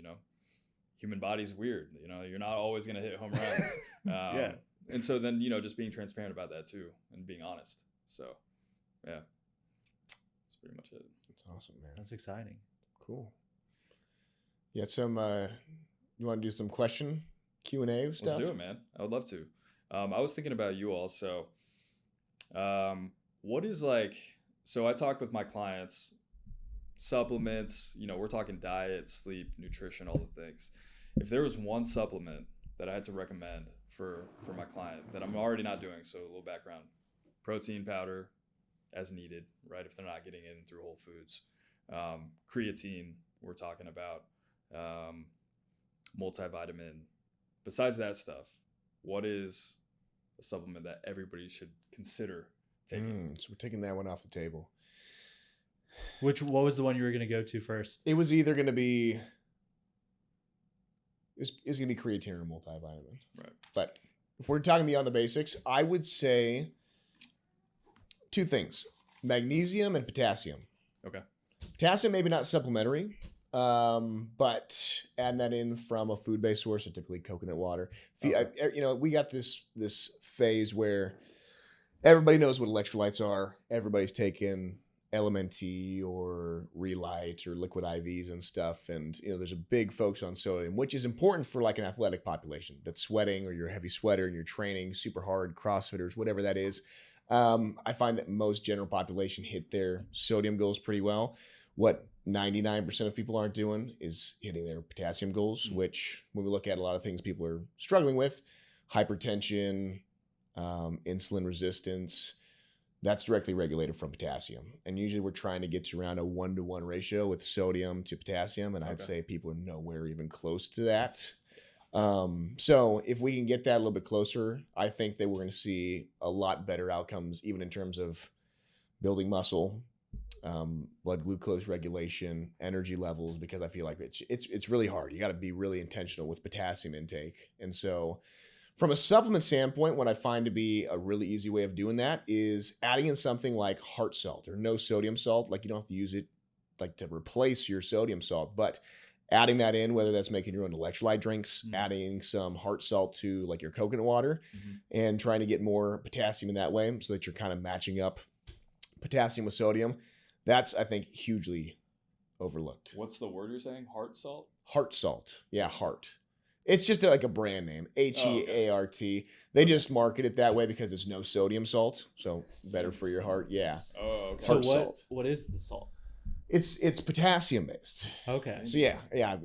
human body's weird. You're not always gonna hit home runs. And so then just being transparent about that too, and being honest. So yeah, that's pretty much it. That's awesome, man. That's exciting. Cool. You got some? You want to do some question Q&A stuff? Let's do it, man. I would love to. I was thinking about you also. What is so I talk with my clients, supplements, we're talking diet, sleep, nutrition, all the things. If there was one supplement that I had to recommend for my client that I'm already not doing, so a little background, protein powder as needed, right? If they're not getting in through Whole Foods, creatine, we're talking about, multivitamin. Besides that stuff, what is a supplement that everybody should consider taking? So we're taking that one off the table. What was the one you were going to go to first? It was either going to be it's going to be creatine or multivitamin. Right. But if we're talking beyond the basics, I would say 2 things: magnesium and potassium. Okay. Potassium maybe not supplementary, but add that in from a food-based source, so typically coconut water. We got this phase where everybody knows what electrolytes are. Everybody's taking LMNT or Relight or liquid IVs and stuff. And, there's a big focus on sodium, which is important for like an athletic population that's sweating, or you're a heavy sweater and you're training super hard, CrossFitters, whatever that is. I find that most general population hit their sodium goals pretty well. What 99% of people aren't doing is hitting their potassium goals, which when we look at a lot of things people are struggling with, hypertension, insulin resistance, that's directly regulated from potassium. And usually we're trying to get to around a 1-to-1 ratio with sodium to potassium. And I'd say people are nowhere even close to that. So if we can get that a little bit closer, I think that we're going to see a lot better outcomes, even in terms of building muscle, blood glucose regulation, energy levels, because I feel like it's really hard. You got to be really intentional with potassium intake. And so from a supplement standpoint, what I find to be a really easy way of doing that is adding in something like heart salt or no sodium salt. Like you don't have to use it like to replace your sodium salt, but adding that in, whether that's making your own electrolyte drinks, adding some heart salt to like your coconut water, and trying to get more potassium in that way so that you're kind of matching up potassium with sodium. That's, I think, hugely overlooked. What's the word you're saying? Heart salt? Heart salt. Yeah, heart. It's just like a brand name, HEART. They just market it that way because there's no sodium salt, so better for your heart. Yeah. Oh, okay. So Heart salt. what is the salt? It's potassium based. Okay. So yeah.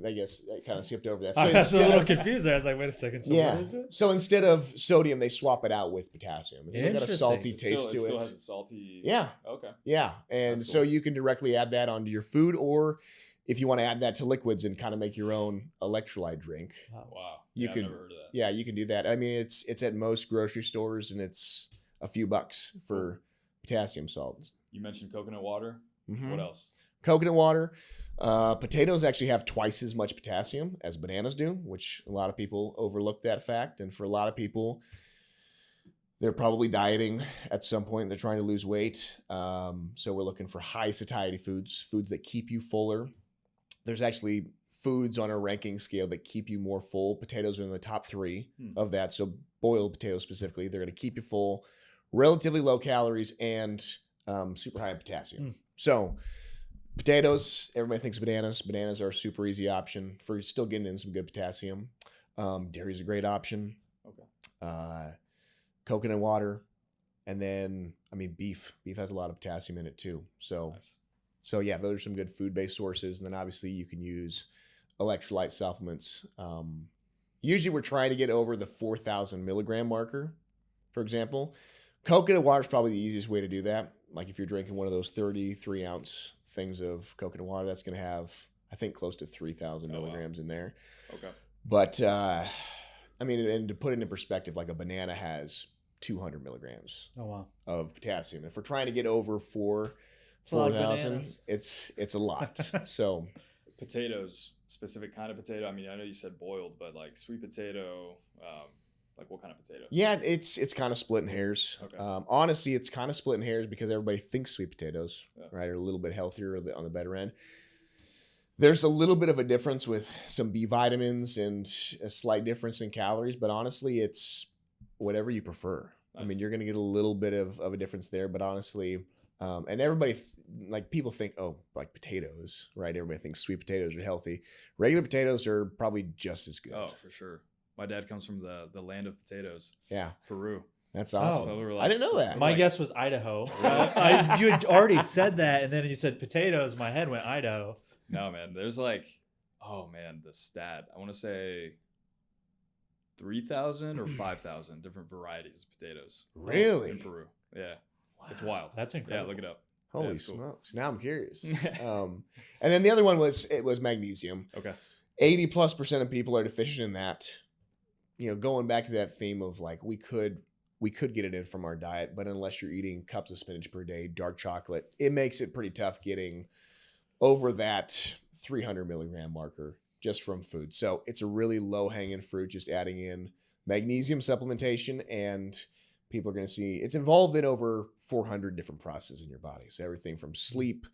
I guess I kind of skipped over that. So I was a little confused there. I was like, wait a second. So what is it? So instead of sodium, they swap it out with potassium. It's still got a salty It taste to it. still has a salty. Yeah. Okay. Yeah. And That's so cool. you can directly add that onto your food, or if you want to add that to liquids and kind of make your own electrolyte drink. Wow. You I've never heard of that. Yeah, you can do that. I mean, it's at most grocery stores, and it's a few bucks for potassium salts. You mentioned coconut water. Mm-hmm. What else? Coconut water. Potatoes actually have twice as much potassium as bananas do, which a lot of people overlook that fact. And for a lot of people, they're probably dieting at some point. They're trying to lose weight. So we're looking for high satiety foods that keep you fuller. There's actually foods on a ranking scale that keep you more full. Potatoes are in the top 3 of that. So boiled potatoes specifically, they're going to keep you full, relatively low calories, and super high in potassium. So potatoes, everybody thinks bananas. Bananas are a super easy option for still getting in some good potassium. Dairy is a great option. Okay. Coconut water. And then, beef. Beef has a lot of potassium in it too. So, Nice. So yeah, those are some good food-based sources. And then obviously you can use electrolyte supplements. Usually we're trying to get over the 4,000 milligram marker, for example. Coconut water is probably the easiest way to do that. Like if you're drinking one of those 33 ounce things of coconut water, that's going to have, I think, close to 3,000 milligrams in there. Okay. But, and to put it in perspective, like a banana has 200 milligrams of potassium. If we're trying to get over 4,000, it's a lot. So potatoes, specific kind of potato. I know you said boiled, but like sweet potato, like what kind of potato? Yeah, it's kind of splitting hairs. Okay. Honestly, it's kind of splitting hairs because everybody thinks sweet potatoes, right, are a little bit healthier on the better end. There's a little bit of a difference with some B vitamins and a slight difference in calories, but honestly, it's whatever you prefer. Nice. You're going to get a little bit of a difference there, but honestly, and everybody, people think, oh, like potatoes, right? Everybody thinks sweet potatoes are healthy. Regular potatoes are probably just as good. Oh, for sure. My dad comes from the land of potatoes. Yeah. Peru. That's awesome. So we were like, I didn't know that. My guess was Idaho. You had already said that, and then you said potatoes. My head went Idaho. No, man. There's the stat. I want to say 3,000 or 5,000 different varieties of potatoes. Really? In Peru. Yeah. Wow. It's wild. That's incredible. Yeah, look it up. Holy Yeah, it's cool. smokes. Now I'm curious. And then the other one was magnesium. Okay. 80+% of people are deficient in that. Going back to that theme of like we could get it in from our diet, but unless you're eating cups of spinach per day, dark chocolate, it makes it pretty tough getting over that 300 milligram marker just from food. So it's a really low hanging fruit, just adding in magnesium supplementation, and people are going to see it's involved in over 400 different processes in your body. So everything from sleep,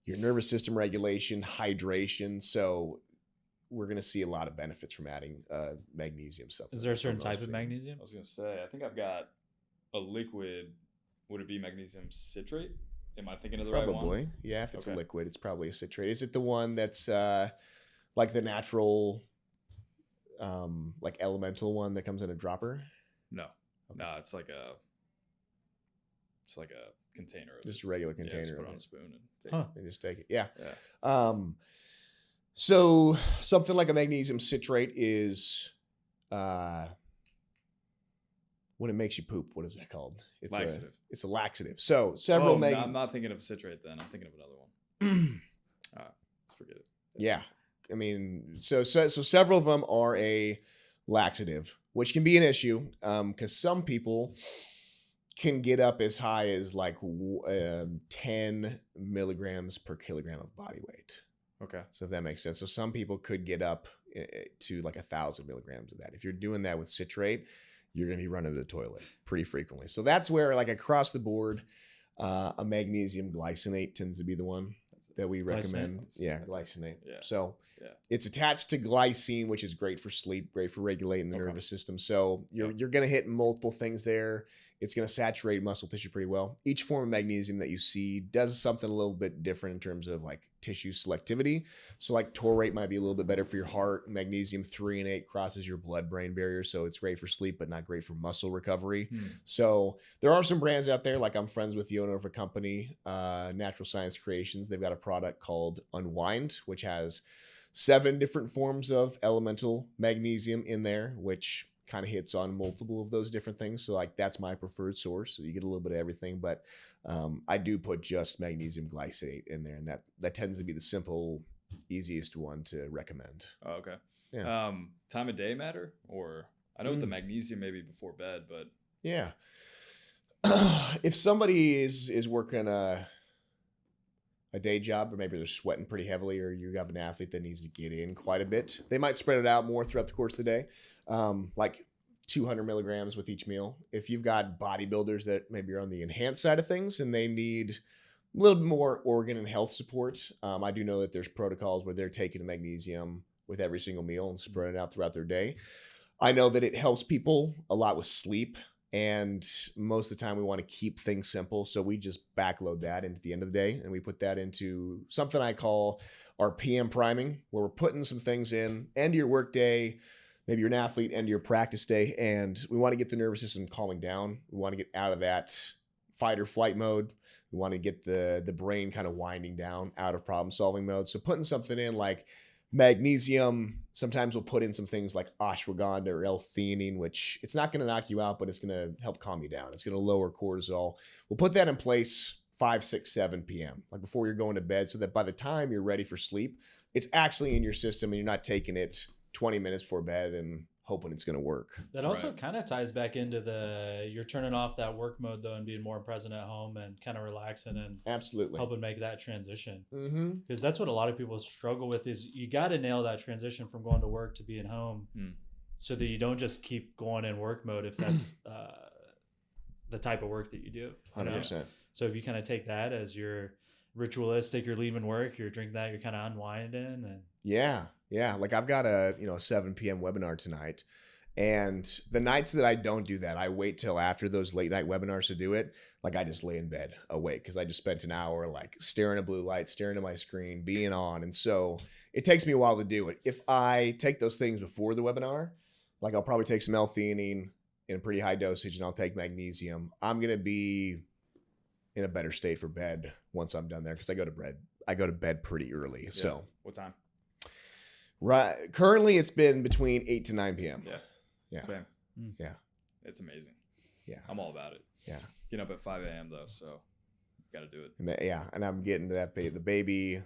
your nervous system regulation, hydration. So we're going to see a lot of benefits from adding magnesium supplements. Is there a certain type of magnesium? I was going to say, I think I've got a liquid. Would it be magnesium citrate? Am I thinking of the right one? Probably. Yeah, if it's a liquid, it's probably a citrate. Is it the one that's like the natural, like elemental one that comes in a dropper? No. No, it's like a container. Just a regular container. Yeah, just put it on a spoon and just take it. Yeah. Yeah. So something like a magnesium citrate is when it makes you poop. What is that called? It's laxative. It's a laxative. So several. No, I'm not thinking of citrate then. I'm thinking of another one. All right, let's forget it. Yeah, so several of them are a laxative, which can be an issue because some people can get up as high as like 10 milligrams per kilogram of body weight. Okay. So if that makes sense. So some people could get up to like 1,000 milligrams of that. If you're doing that with citrate, you're going to be running to the toilet pretty frequently. So that's where, like, across the board, a magnesium glycinate tends to be the one that we recommend. Glycinate. Yeah. So it's attached to glycine, which is great for sleep, great for regulating the nervous system. So you're going to hit multiple things there. It's going to saturate muscle tissue pretty well. Each form of magnesium that you see does something a little bit different in terms of like tissue selectivity. So like taurate might be a little bit better for your heart. Magnesium 3 and 8 crosses your blood-brain barrier. So it's great for sleep, but not great for muscle recovery. So there are some brands out there, like I'm friends with the owner of a company, Natural Science Creations. They've got a product called Unwind, which has 7 different forms of elemental magnesium in there, which kind of hits on multiple of those different things. So like that's my preferred source. So you get a little bit of everything, but I do put just magnesium glycinate in there, and that tends to be the simple, easiest one to recommend. Oh, okay. Yeah. Time of day matter? Or I know with the magnesium maybe before bed, but yeah. If somebody is working a day job, or maybe they're sweating pretty heavily, or you have an athlete that needs to get in quite a bit, they might spread it out more throughout the course of the day, like 200 milligrams with each meal. If you've got bodybuilders that maybe are on the enhanced side of things and they need a little bit more organ and health support, I do know that there's protocols where they're taking magnesium with every single meal and spreading it out throughout their day. I know that it helps people a lot with sleep. And most of the time we want to keep things simple. So we just backload that into the end of the day. And we put that into something I call our PM priming, where we're putting some things in end of your work day, maybe you're an athlete, end of your practice day. And we want to get the nervous system calming down. We want to get out of that fight or flight mode. We want to get the brain kind of winding down out of problem solving mode. So putting something in like magnesium, sometimes we'll put in some things like ashwagandha or L-theanine, which it's not going to knock you out, but it's going to help calm you down. It's going to lower cortisol. We'll put that in place 5, 6, 7 p.m., like before you're going to bed, so that by the time you're ready for sleep, it's actually in your system and you're not taking it 20 minutes before bed and hoping it's going to work. That also kind of ties back into you're turning off that work mode though and being more present at home and kind of relaxing and absolutely helping make that transition. Mm-hmm. Because that's what a lot of people struggle with, is you got to nail that transition from going to work to being home so that you don't just keep going in work mode if that's the type of work that you do. 100%. So if you kind of take that as your ritualistic, you're leaving work, you're drinking that, you're kind of unwinding. And Yeah. Like I've got a 7 p.m. webinar tonight, and the nights that I don't do that, I wait till after those late night webinars to do it. Like I just lay in bed awake because I just spent an hour like staring at blue light, staring at my screen, being on. And so it takes me a while to do it. If I take those things before the webinar, like I'll probably take some L-theanine in a pretty high dosage and I'll take magnesium. I'm going to be in a better state for bed once I'm done there, because I go to bed pretty early. Yeah. So what time? Right. Currently, it's been between 8 to 9 p.m. Yeah. Same. Yeah. It's amazing. Yeah. I'm all about it. Yeah. Getting up at 5 a.m. though, so got to do it. And I'm getting to that. The baby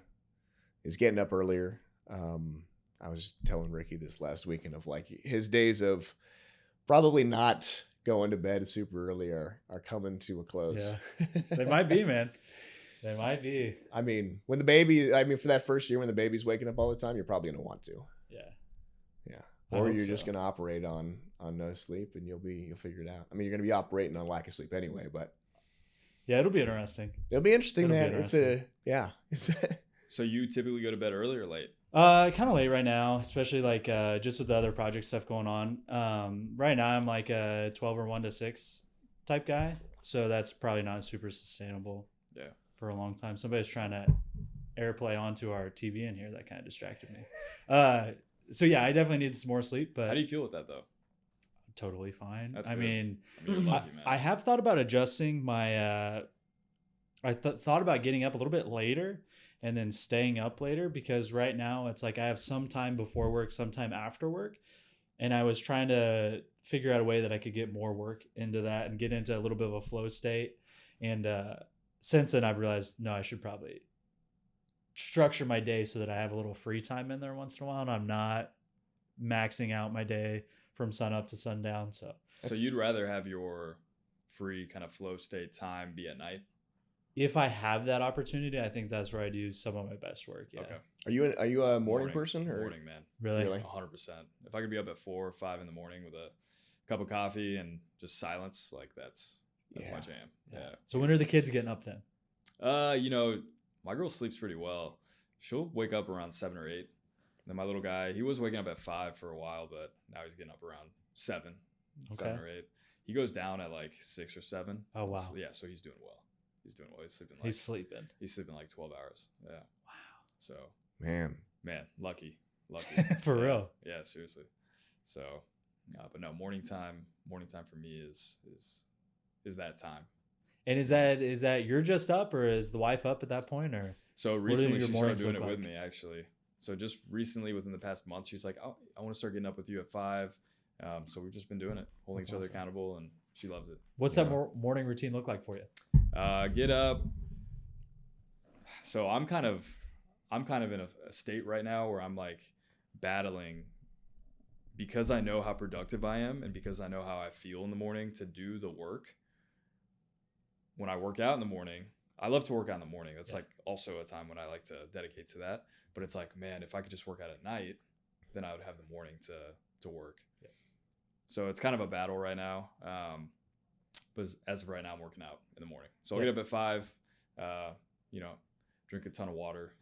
is getting up earlier. I was telling Ricky this last weekend of like his days of probably not going to bed super early are coming to a close. Yeah. They might be, man. They might be. For that first year when the baby's waking up all the time, you're probably going to want to. Yeah. Yeah. Or you're just going to operate on no sleep and you'll figure it out. I mean, you're going to be operating on lack of sleep anyway, but. Yeah, it'll be interesting. It'll be interesting, man. It's So you typically go to bed early or late? Kind of late right now, especially like just with the other project stuff going on. Right now I'm like a 12 or 1 to 6 type guy. So that's probably not super sustainable. Yeah. For a long time. Somebody's trying to airplay onto our TV in here. That kind of distracted me. So yeah, I definitely need some more sleep. But how do you feel with that though? Totally fine. That's I good. mean, you're lucky, man. I have thought about adjusting my. I thought about getting up a little bit later and then staying up later, because right now it's like I have some time before work, some time after work, and I was trying to figure out a way that I could get more work into that and get into a little bit of a flow state. And since then, I've realized, no, I should probably structure my day so that I have a little free time in there once in a while, and I'm not maxing out my day from sun up to sundown. So you'd rather have your free kind of flow state time be at night? If I have that opportunity, I think that's where I do some of my best work. Yeah. Okay. Are you a morning person or morning, man? Really? 100%. If I could be up at 4 or 5 in the morning with a cup of coffee and just silence, like that's my jam. Yeah. So when are the kids getting up then? My girl sleeps pretty well. She'll wake up around 7 or 8. Then my little guy, he was waking up at 5 for a while, but now he's getting up around 7 or 8. He goes down at like 6 or 7. Oh wow. So he's doing well. He's sleeping. He's sleeping like 12 hours. Yeah. Wow. So man, lucky. For real. Yeah, seriously. So, but no, morning time for me is that time. And is that you're just up, or is the wife up at that point, or? So recently she started doing it with me actually. So just recently within the past month, she's like, oh, I want to start getting up with you at 5. So we've just been doing it, holding each other accountable, and she loves it. What's that morning routine look like for you? Get up. So I'm kind of in a state right now where I'm like battling, because I know how productive I am and because I know how I feel in the morning to do the work. When I work out in the morning, I love to work out in the morning. That's like also a time when I like to dedicate to that. But it's like, man, if I could just work out at night, then I would have the morning to work. Yeah. So it's kind of a battle right now. But as of right now, I'm working out in the morning. So I'll get up at 5, drink a ton of water,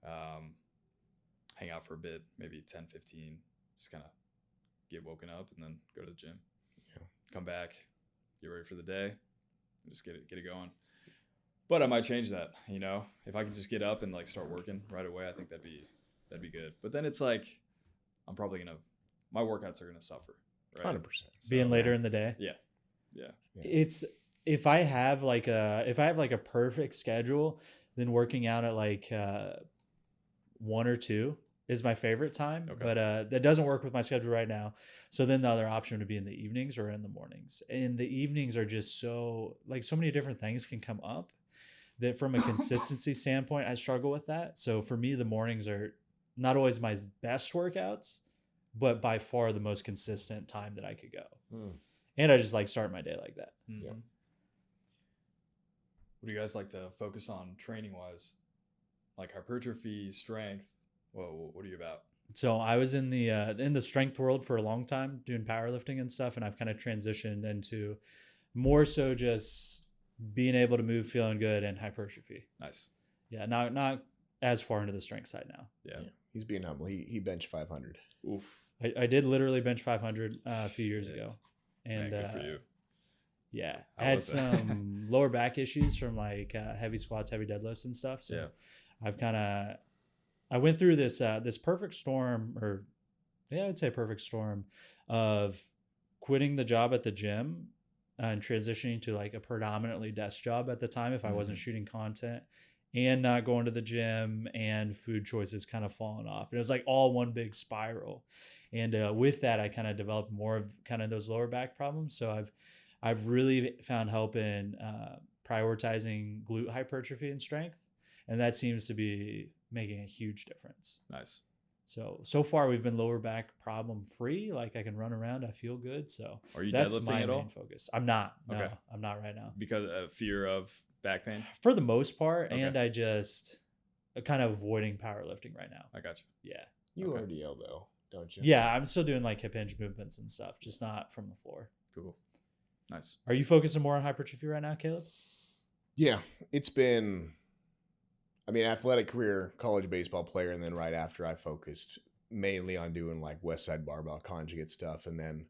hang out for a bit, maybe 10, 15, just kind of get woken up and then go to the gym. Yeah. Come back, get ready for the day, and just get it going. But I might change that, if I can just get up and like start working right away, I think that'd be good. But then it's like, I'm probably my workouts are gonna suffer. Right? 100%. Being later in the day. Yeah. It's if I have like a perfect schedule, then working out at like 1 or 2 is my favorite time. Okay. But that doesn't work with my schedule right now. So then the other option would be in the evenings or in the mornings. And the evenings are just so many different things can come up that from a consistency standpoint, I struggle with that. So for me, the mornings are not always my best workouts, but by far the most consistent time that I could go. And I just like start my day like that. Yeah. What do you guys like to focus on training wise? Like hypertrophy, strength? What are you about? So I was in the strength world for a long time doing powerlifting and stuff. And I've kind of transitioned into more so just being able to move, feeling good, and hypertrophy. Nice. Yeah. Not as far into the strength side now. Yeah. He's being humble. He benched 500. Oof. I did literally bench 500 a few years ago. And man, good for you. Yeah, I had some lower back issues from like heavy squats, heavy deadlifts and stuff. So I went through this perfect storm, I'd say perfect storm of quitting the job at the gym and transitioning to like a predominantly desk job at the time if I wasn't shooting content, and not going to the gym, and food choices kind of falling off. And it was like all one big spiral. And with that, I kind of developed more of kind of those lower back problems. So I've really found help in prioritizing glute hypertrophy and strength. And that seems to be making a huge difference. Nice. So far we've been lower back problem free. Like I can run around. I feel good. So are you that's deadlifting my at all? main focus. I'm not. No, okay. I'm not right now. Because of fear of back pain? For the most part. Okay. And I just kind of avoiding powerlifting right now. I got you. Yeah. You RDL though, don't you? Yeah, I'm still doing like hip hinge movements and stuff, just not from the floor. Cool. Nice. Are you focusing more on hypertrophy right now, Caleb? Yeah, it's been, athletic career, college baseball player. And then right after I focused mainly on doing like West Side barbell conjugate stuff. And then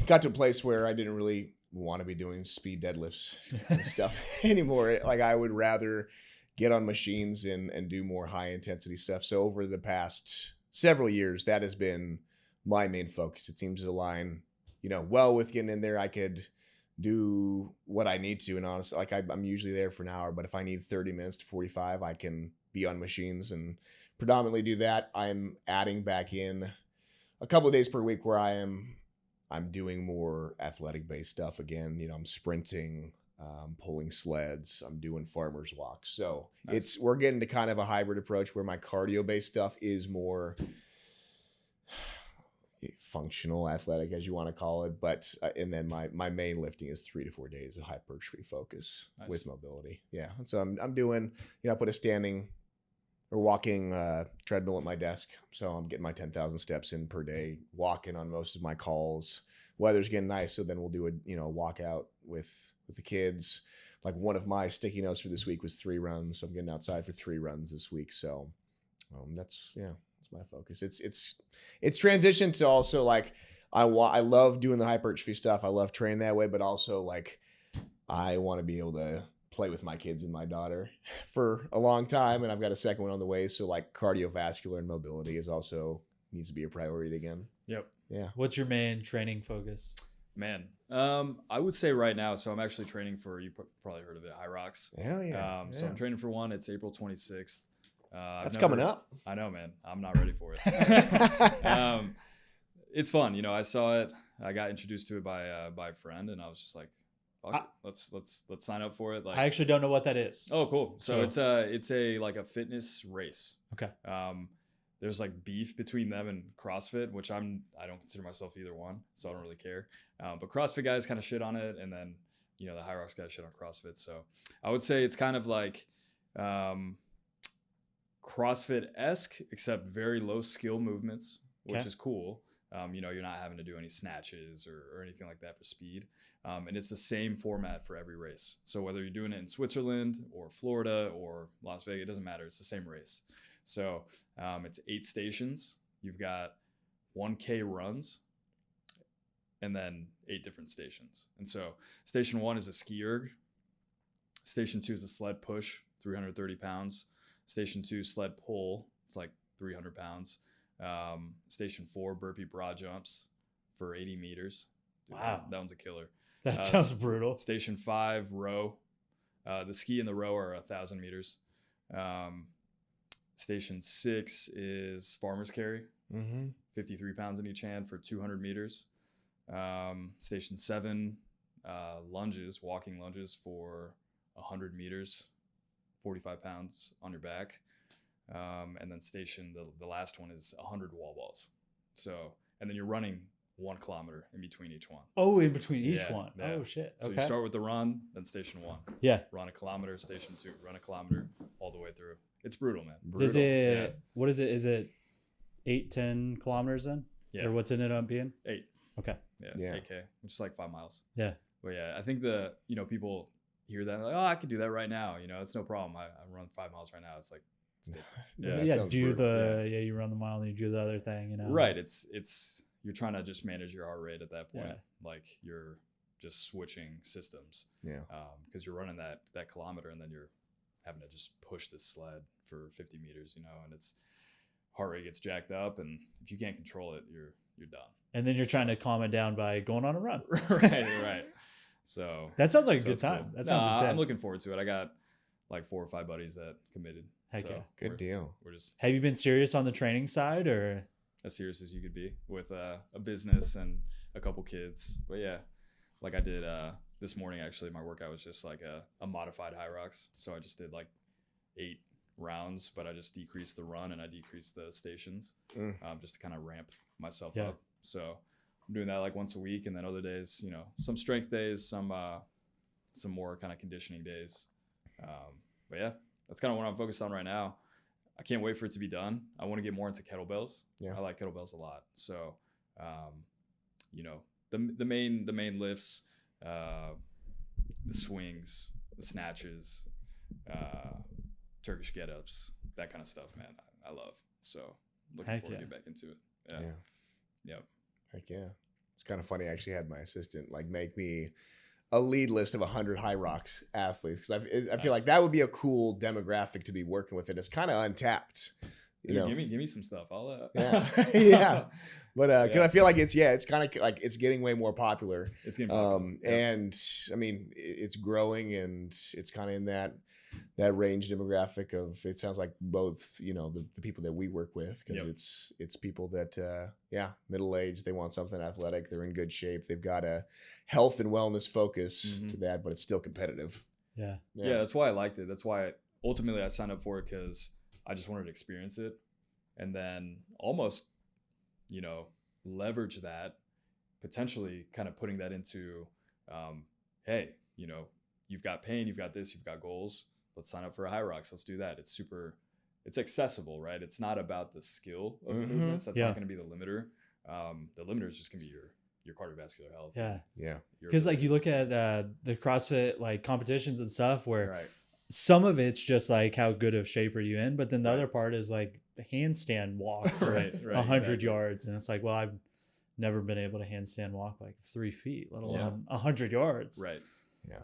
got to a place where I didn't really want to be doing speed deadlifts and stuff anymore. Like I would rather get on machines and do more high intensity stuff. So over the past several years, that has been my main focus. It seems to align, well with getting in there. I could do what I need to. And honestly, like I'm usually there for an hour, but if I need 30 minutes to 45, I can be on machines and predominantly do that. I'm adding back in a couple of days per week where I'm doing more athletic based stuff again. I'm sprinting, pulling sleds, I'm doing farmers walks. So nice. We're getting to kind of a hybrid approach where my cardio based stuff is more functional athletic, as you want to call it. But, and then my main lifting is 3 to 4 days of hypertrophy focus with mobility. Yeah. And so I'm doing, I put a standing or walking treadmill at my desk. So I'm getting my 10,000 steps in per day, walking on most of my calls. Weather's getting nice. So then we'll do a walkout with the kids. Like one of my sticky notes for this week was 3 runs. So I'm getting outside for 3 runs this week. So that's my focus. It's transitioned to also like, I love doing the hypertrophy stuff. I love training that way, but also like, I want to be able to play with my kids and my daughter for a long time. And I've got a second one on the way. So like cardiovascular and mobility needs to be a priority again. Yep. Yeah. What's your main training focus? Man, I would say right now, so I'm actually training for, you probably heard of it, High Rocks. Hell yeah. So I'm training for one. It's April 26th. That's coming up. I know, man. I'm not ready for it. It's fun. I saw it. I got introduced to it by a friend, and I was just like, let's sign up for it. Like, I actually don't know what that is. Oh, cool. So it's a like a fitness race. Okay. There's like beef between them and CrossFit, which I don't consider myself either one, so I don't really care. But CrossFit guys kind of shit on it, and then the High Rocks guys shit on CrossFit. So I would say it's kind of like CrossFit-esque, except very low skill movements, which is cool. You're not having to do any snatches or anything like that for speed. And it's the same format for every race. So whether you're doing it in Switzerland or Florida or Las Vegas, it doesn't matter. It's the same race. So it's 8 stations. You've got 1K runs and then 8 different stations. And so station 1 is a ski erg. Station 2 is a sled push, 330 pounds. Station 2 sled pull, it's like 300 pounds. Station 4 burpee broad jumps for 80 meters. Dude, wow. That one's a killer. That sounds brutal. Station 5 row. The ski and the row are 1,000 meters. Station 6 is farmer's carry, 53 pounds in each hand for 200 meters. Station 7, lunges, walking lunges for 100 meters, 45 pounds on your back. And then the last one is 100 wall balls. So, and then you're running 1 kilometer in between each one. Oh, in between each one. Yeah. Oh, shit. So you start with the run, then station 1. Yeah. Run a kilometer, station 2, run a kilometer, all the way through. It's brutal, man. Does it, what is it? Is it 8-10 kilometers then? Yeah. Or what's in it up being? 8. Okay. Yeah. 8K, which is like 5 miles. Yeah. But yeah, I think people hear that and like, oh, I could do that right now. It's no problem. I run 5 miles right now. It's like, it's different. Yeah. You run the mile and you do the other thing, Right. It's you're trying to just manage your heart rate at that point. Yeah. Like you're just switching systems. Yeah. Because you're running that kilometer and then you're having to just push this sled for 50 meters, and it's heart rate gets jacked up, and if you can't control it, you're done. And then you're trying to calm it down by going on a run. right. So that sounds like a good time. Cool. That sounds intense. I'm looking forward to it. I got like 4 or 5 buddies that committed. Heck so yeah. Good deal. We're just Have you been serious on the training side, or as serious as you could be with a business and a couple kids? But yeah, like I did this morning, actually, my workout was just like a modified High Rocks. So I just did like 8 rounds, but I just decreased the run and I decreased the stations just to kind of ramp myself up. So I'm doing that like once a week, and then other days, some strength days, some more kind of conditioning days. But yeah, that's kind of what I'm focused on right now. I can't wait for it to be done. I want to get more into kettlebells. Yeah. I like kettlebells a lot. So, the main lifts, the swings, the snatches, Turkish get-ups, that kind of stuff, man, I love. So looking forward to get back into it. Yeah. Yep. Heck yeah. It's kind of funny. I actually had my assistant make me a lead list of 100 High Rocks athletes, because I feel like that would be a cool demographic to be working with, and it's kind of untapped. Give me some stuff. I'll yeah. But because I feel like it's kind of like it's getting way more popular. It's getting popular. And I mean, it's growing, and it's kind of in that range demographic of, it sounds like both, the people that we work with, because it's people that middle aged, they want something athletic, they're in good shape, they've got a health and wellness focus to that, but it's still competitive. Yeah, that's why I liked it. That's why ultimately I signed up for it, because I just wanted to experience it, and then almost leverage that, potentially kind of putting that into hey, you've got pain, you've got this, you've got goals, let's sign up for a High Rocks. Let's do that. It's accessible, right? It's not about the skill of the movements. That's not going to be the limiter. The limiter is just going to be your cardiovascular health. Yeah. Because you look at the CrossFit competitions and stuff where right. some of it's just how good of shape are you in, but then the other part is the handstand walk for 100 yards, and it's well, I've never been able to handstand walk 3 feet, let alone 100 yards. Right.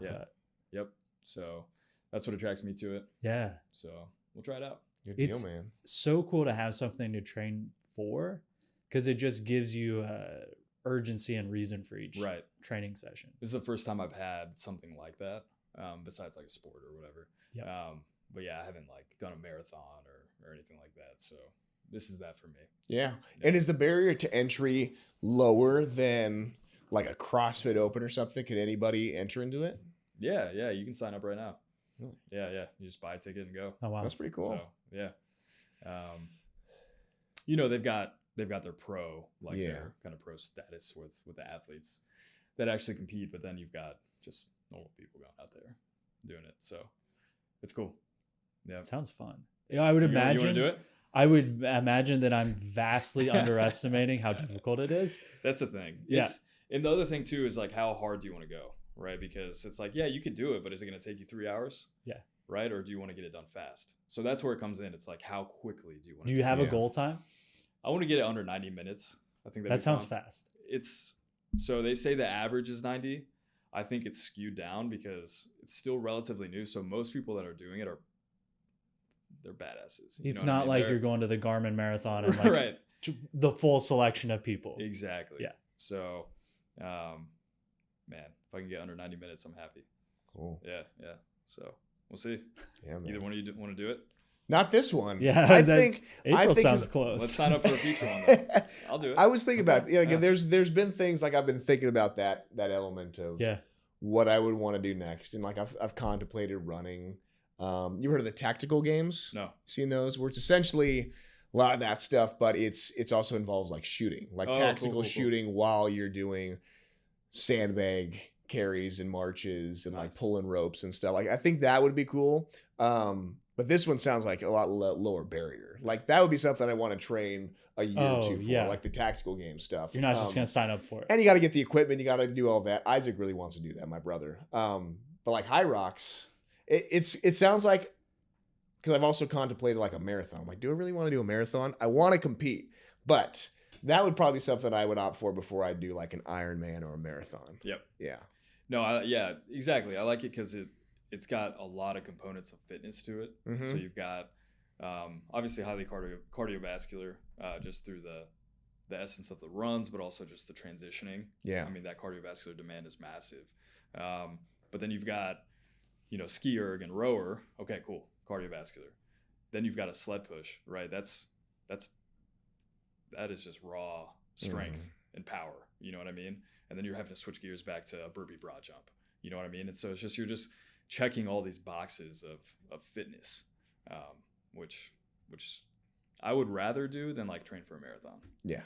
Yeah. Yep. So that's what attracts me to it. Yeah. So we'll try it out. Good deal, man. So cool to have something to train for, because it just gives you urgency and reason for each training session. This is the first time I've had something like that, besides a sport or whatever. Yep. But yeah, I haven't done a marathon or anything like that. So this is that for me. Yeah. And is the barrier to entry lower than a CrossFit Open or something? Can anybody enter into it? Yeah. You can sign up right now. Really? Yeah. You just buy a ticket and go. Oh wow, that's pretty cool. So yeah, they've got their pro their kind of pro status with the athletes that actually compete, but then you've got just normal people going out there doing it. So it's cool. Yeah. It sounds fun. Yeah, I would imagine. You want to do it? I would imagine that I'm vastly underestimating how difficult it is. That's the thing. Yeah. And the other thing too is like, how hard do you want to go? Right. Because it's like, yeah, you could do it, but is it going to take you 3 hours? Yeah. Right. Or do you want to get it done fast? So that's where it comes in. It's like, how quickly do you want to Do you have a Yeah. goal time? I want to get it under 90 minutes. I think That sounds fast. So they say the average is 90. I think it's skewed down because it's still relatively new. So most people that are doing it they're badasses. You It's know what I not mean? like They're- you're going to the Garmin Marathon and like right. the full selection of people. Exactly. Yeah. So, man, if I can get under 90 minutes, I'm happy. Cool. Yeah. Yeah. So we'll see. Yeah, man. Either one of you want to do it? Not this one. Yeah, I that- think April sounds 'cause- close. Let's sign up for a future one. Then. I'll do it. I was thinking about Okay. again. There's been things like I've been thinking about that element of Yeah. what I would want to do next, and like I've contemplated running. You heard of the tactical games? No. Seen those? Where it's essentially a lot of that stuff, but it's also involves like shooting, like Oh, tactical cool. shooting while you're doing sandbag carries and marches and like Nice. pulling ropes and stuff. Like I think that would be cool. But this one sounds like a lot lower barrier. Like that would be something I want to train a year or two for, yeah. like the tactical game stuff. You're not just going to sign up for it. And you got to get the equipment. You got to do all that. Isaac really wants to do that, my brother. But like high rocks, it sounds like, because I've also contemplated like a marathon. I'm like, do I really want to do a marathon? I want to compete, but that would probably be something I would opt for before I do like an Ironman or a marathon. Yep. Yeah. No, yeah, exactly. I like it because it's got a lot of components of fitness to it. Mhm. So you've got obviously highly cardiovascular, just through the essence of the runs, but also just the transitioning. Yeah. I mean, that cardiovascular demand is massive. But then you've got, ski erg and rower. Okay, cool. Cardiovascular. Then you've got a sled push, right? That is just raw strength and power. You know what I mean? And then you're having to switch gears back to a burpee broad jump. You know what I mean? And so it's just, you're just checking all these boxes of fitness, which I would rather do than like train for a marathon. Yeah.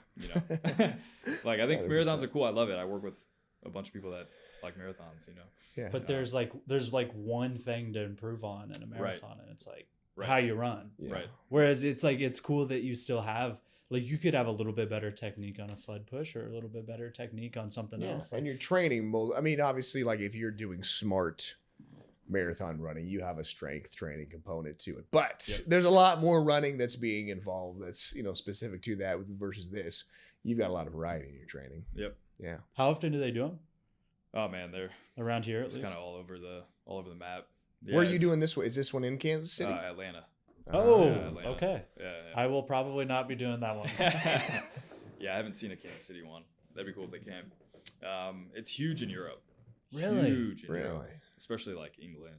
Like I think 100%. marathons are cool. I love it. I work with a bunch of people that like marathons, Yeah. But there's like one thing to improve on in a marathon, and it's like Right. how you run. Yeah. Right. Whereas it's like it's cool that you still have like you could have a little bit better technique on a sled push or a little bit better technique on something Yeah. else. And you're training. I mean, obviously, like if you're doing smart marathon running, you have a strength training component to it. But Yep. there's a lot more running that's being involved that's, specific to that versus this. You've got a lot of variety in your training. Yep. Yeah. How often do they do them Oh man, they're around here? At it's least. kind of all over the map. Where are you it's, doing this one? Is this one in Kansas City? Atlanta. Oh, Atlanta. okay. Yeah. I will probably not be doing that one. Yeah, I haven't seen a Kansas City one. That'd be cool if they came. It's huge in Europe. Really? Huge in Europe, Really? especially like England,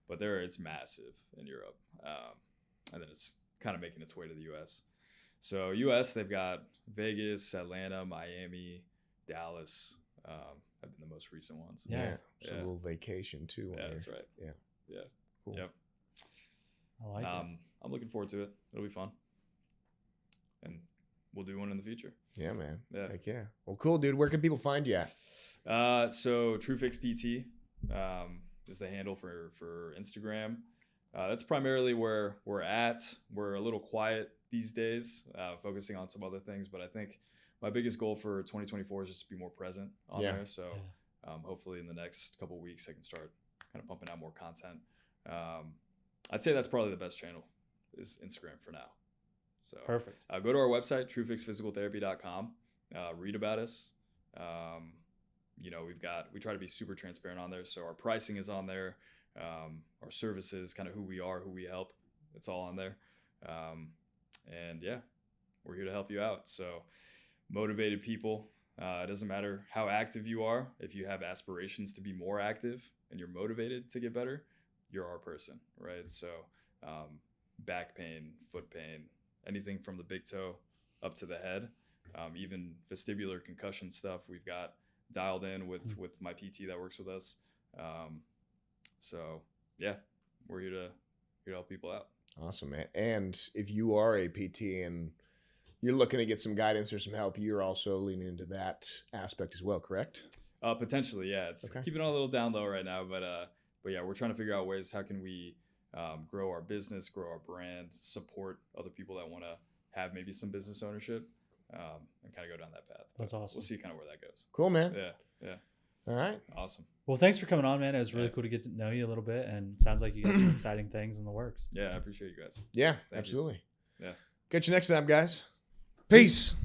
but it's massive in Europe, and then it's kind of making its way to the U.S. So U.S. they've got Vegas, Atlanta, Miami, Dallas. Have been the most recent ones. Yeah. It's a Yeah. little vacation too. Yeah, that's right. Yeah. Yeah. Cool. Yep. I like it. I'm looking forward to it. It'll be fun, and we'll do one in the future. Yeah, man. Yeah. Heck yeah. Well, cool, dude. Where can people find you at? So TrueFix PT is the handle for Instagram. That's primarily where we're at. We're a little quiet these days, focusing on some other things. But I think my biggest goal for 2024 is just to be more present on Yeah. there. So hopefully in the next couple of weeks, I can start kind of pumping out more content. I'd say that's probably the best channel is Instagram for now. So Perfect. go to our website, TrueFixPhysicalTherapy.com. Read about us. We try to be super transparent on there. So our pricing is on there. Our services, kind of who we are, who we help. It's all on there. And yeah, we're here to help you out. So motivated people, it doesn't matter how active you are. If you have aspirations to be more active and you're motivated to get better, you're our person, right? So back pain, foot pain, anything from the big toe up to the head, even vestibular concussion stuff we've got dialed in with my PT that works with us. So yeah, we're here to help people out. Awesome, man. And if you are a PT and you're looking to get some guidance or some help, you're also leaning into that aspect as well, correct? Potentially, yeah. It's keeping it a little down low right now, but yeah, we're trying to figure out ways how can we grow our business, grow our brand, support other people that want to have maybe some business ownership, and kind of go down that path. That's awesome. We'll see kind of where that goes. Cool, man. Yeah. All right. Awesome. Well, thanks for coming on, man. It was really cool to get to know you a little bit, and sounds like you got some exciting things in the works. Yeah, I appreciate you guys. Yeah, Thank absolutely. you. Yeah. Catch you next time, guys. Peace.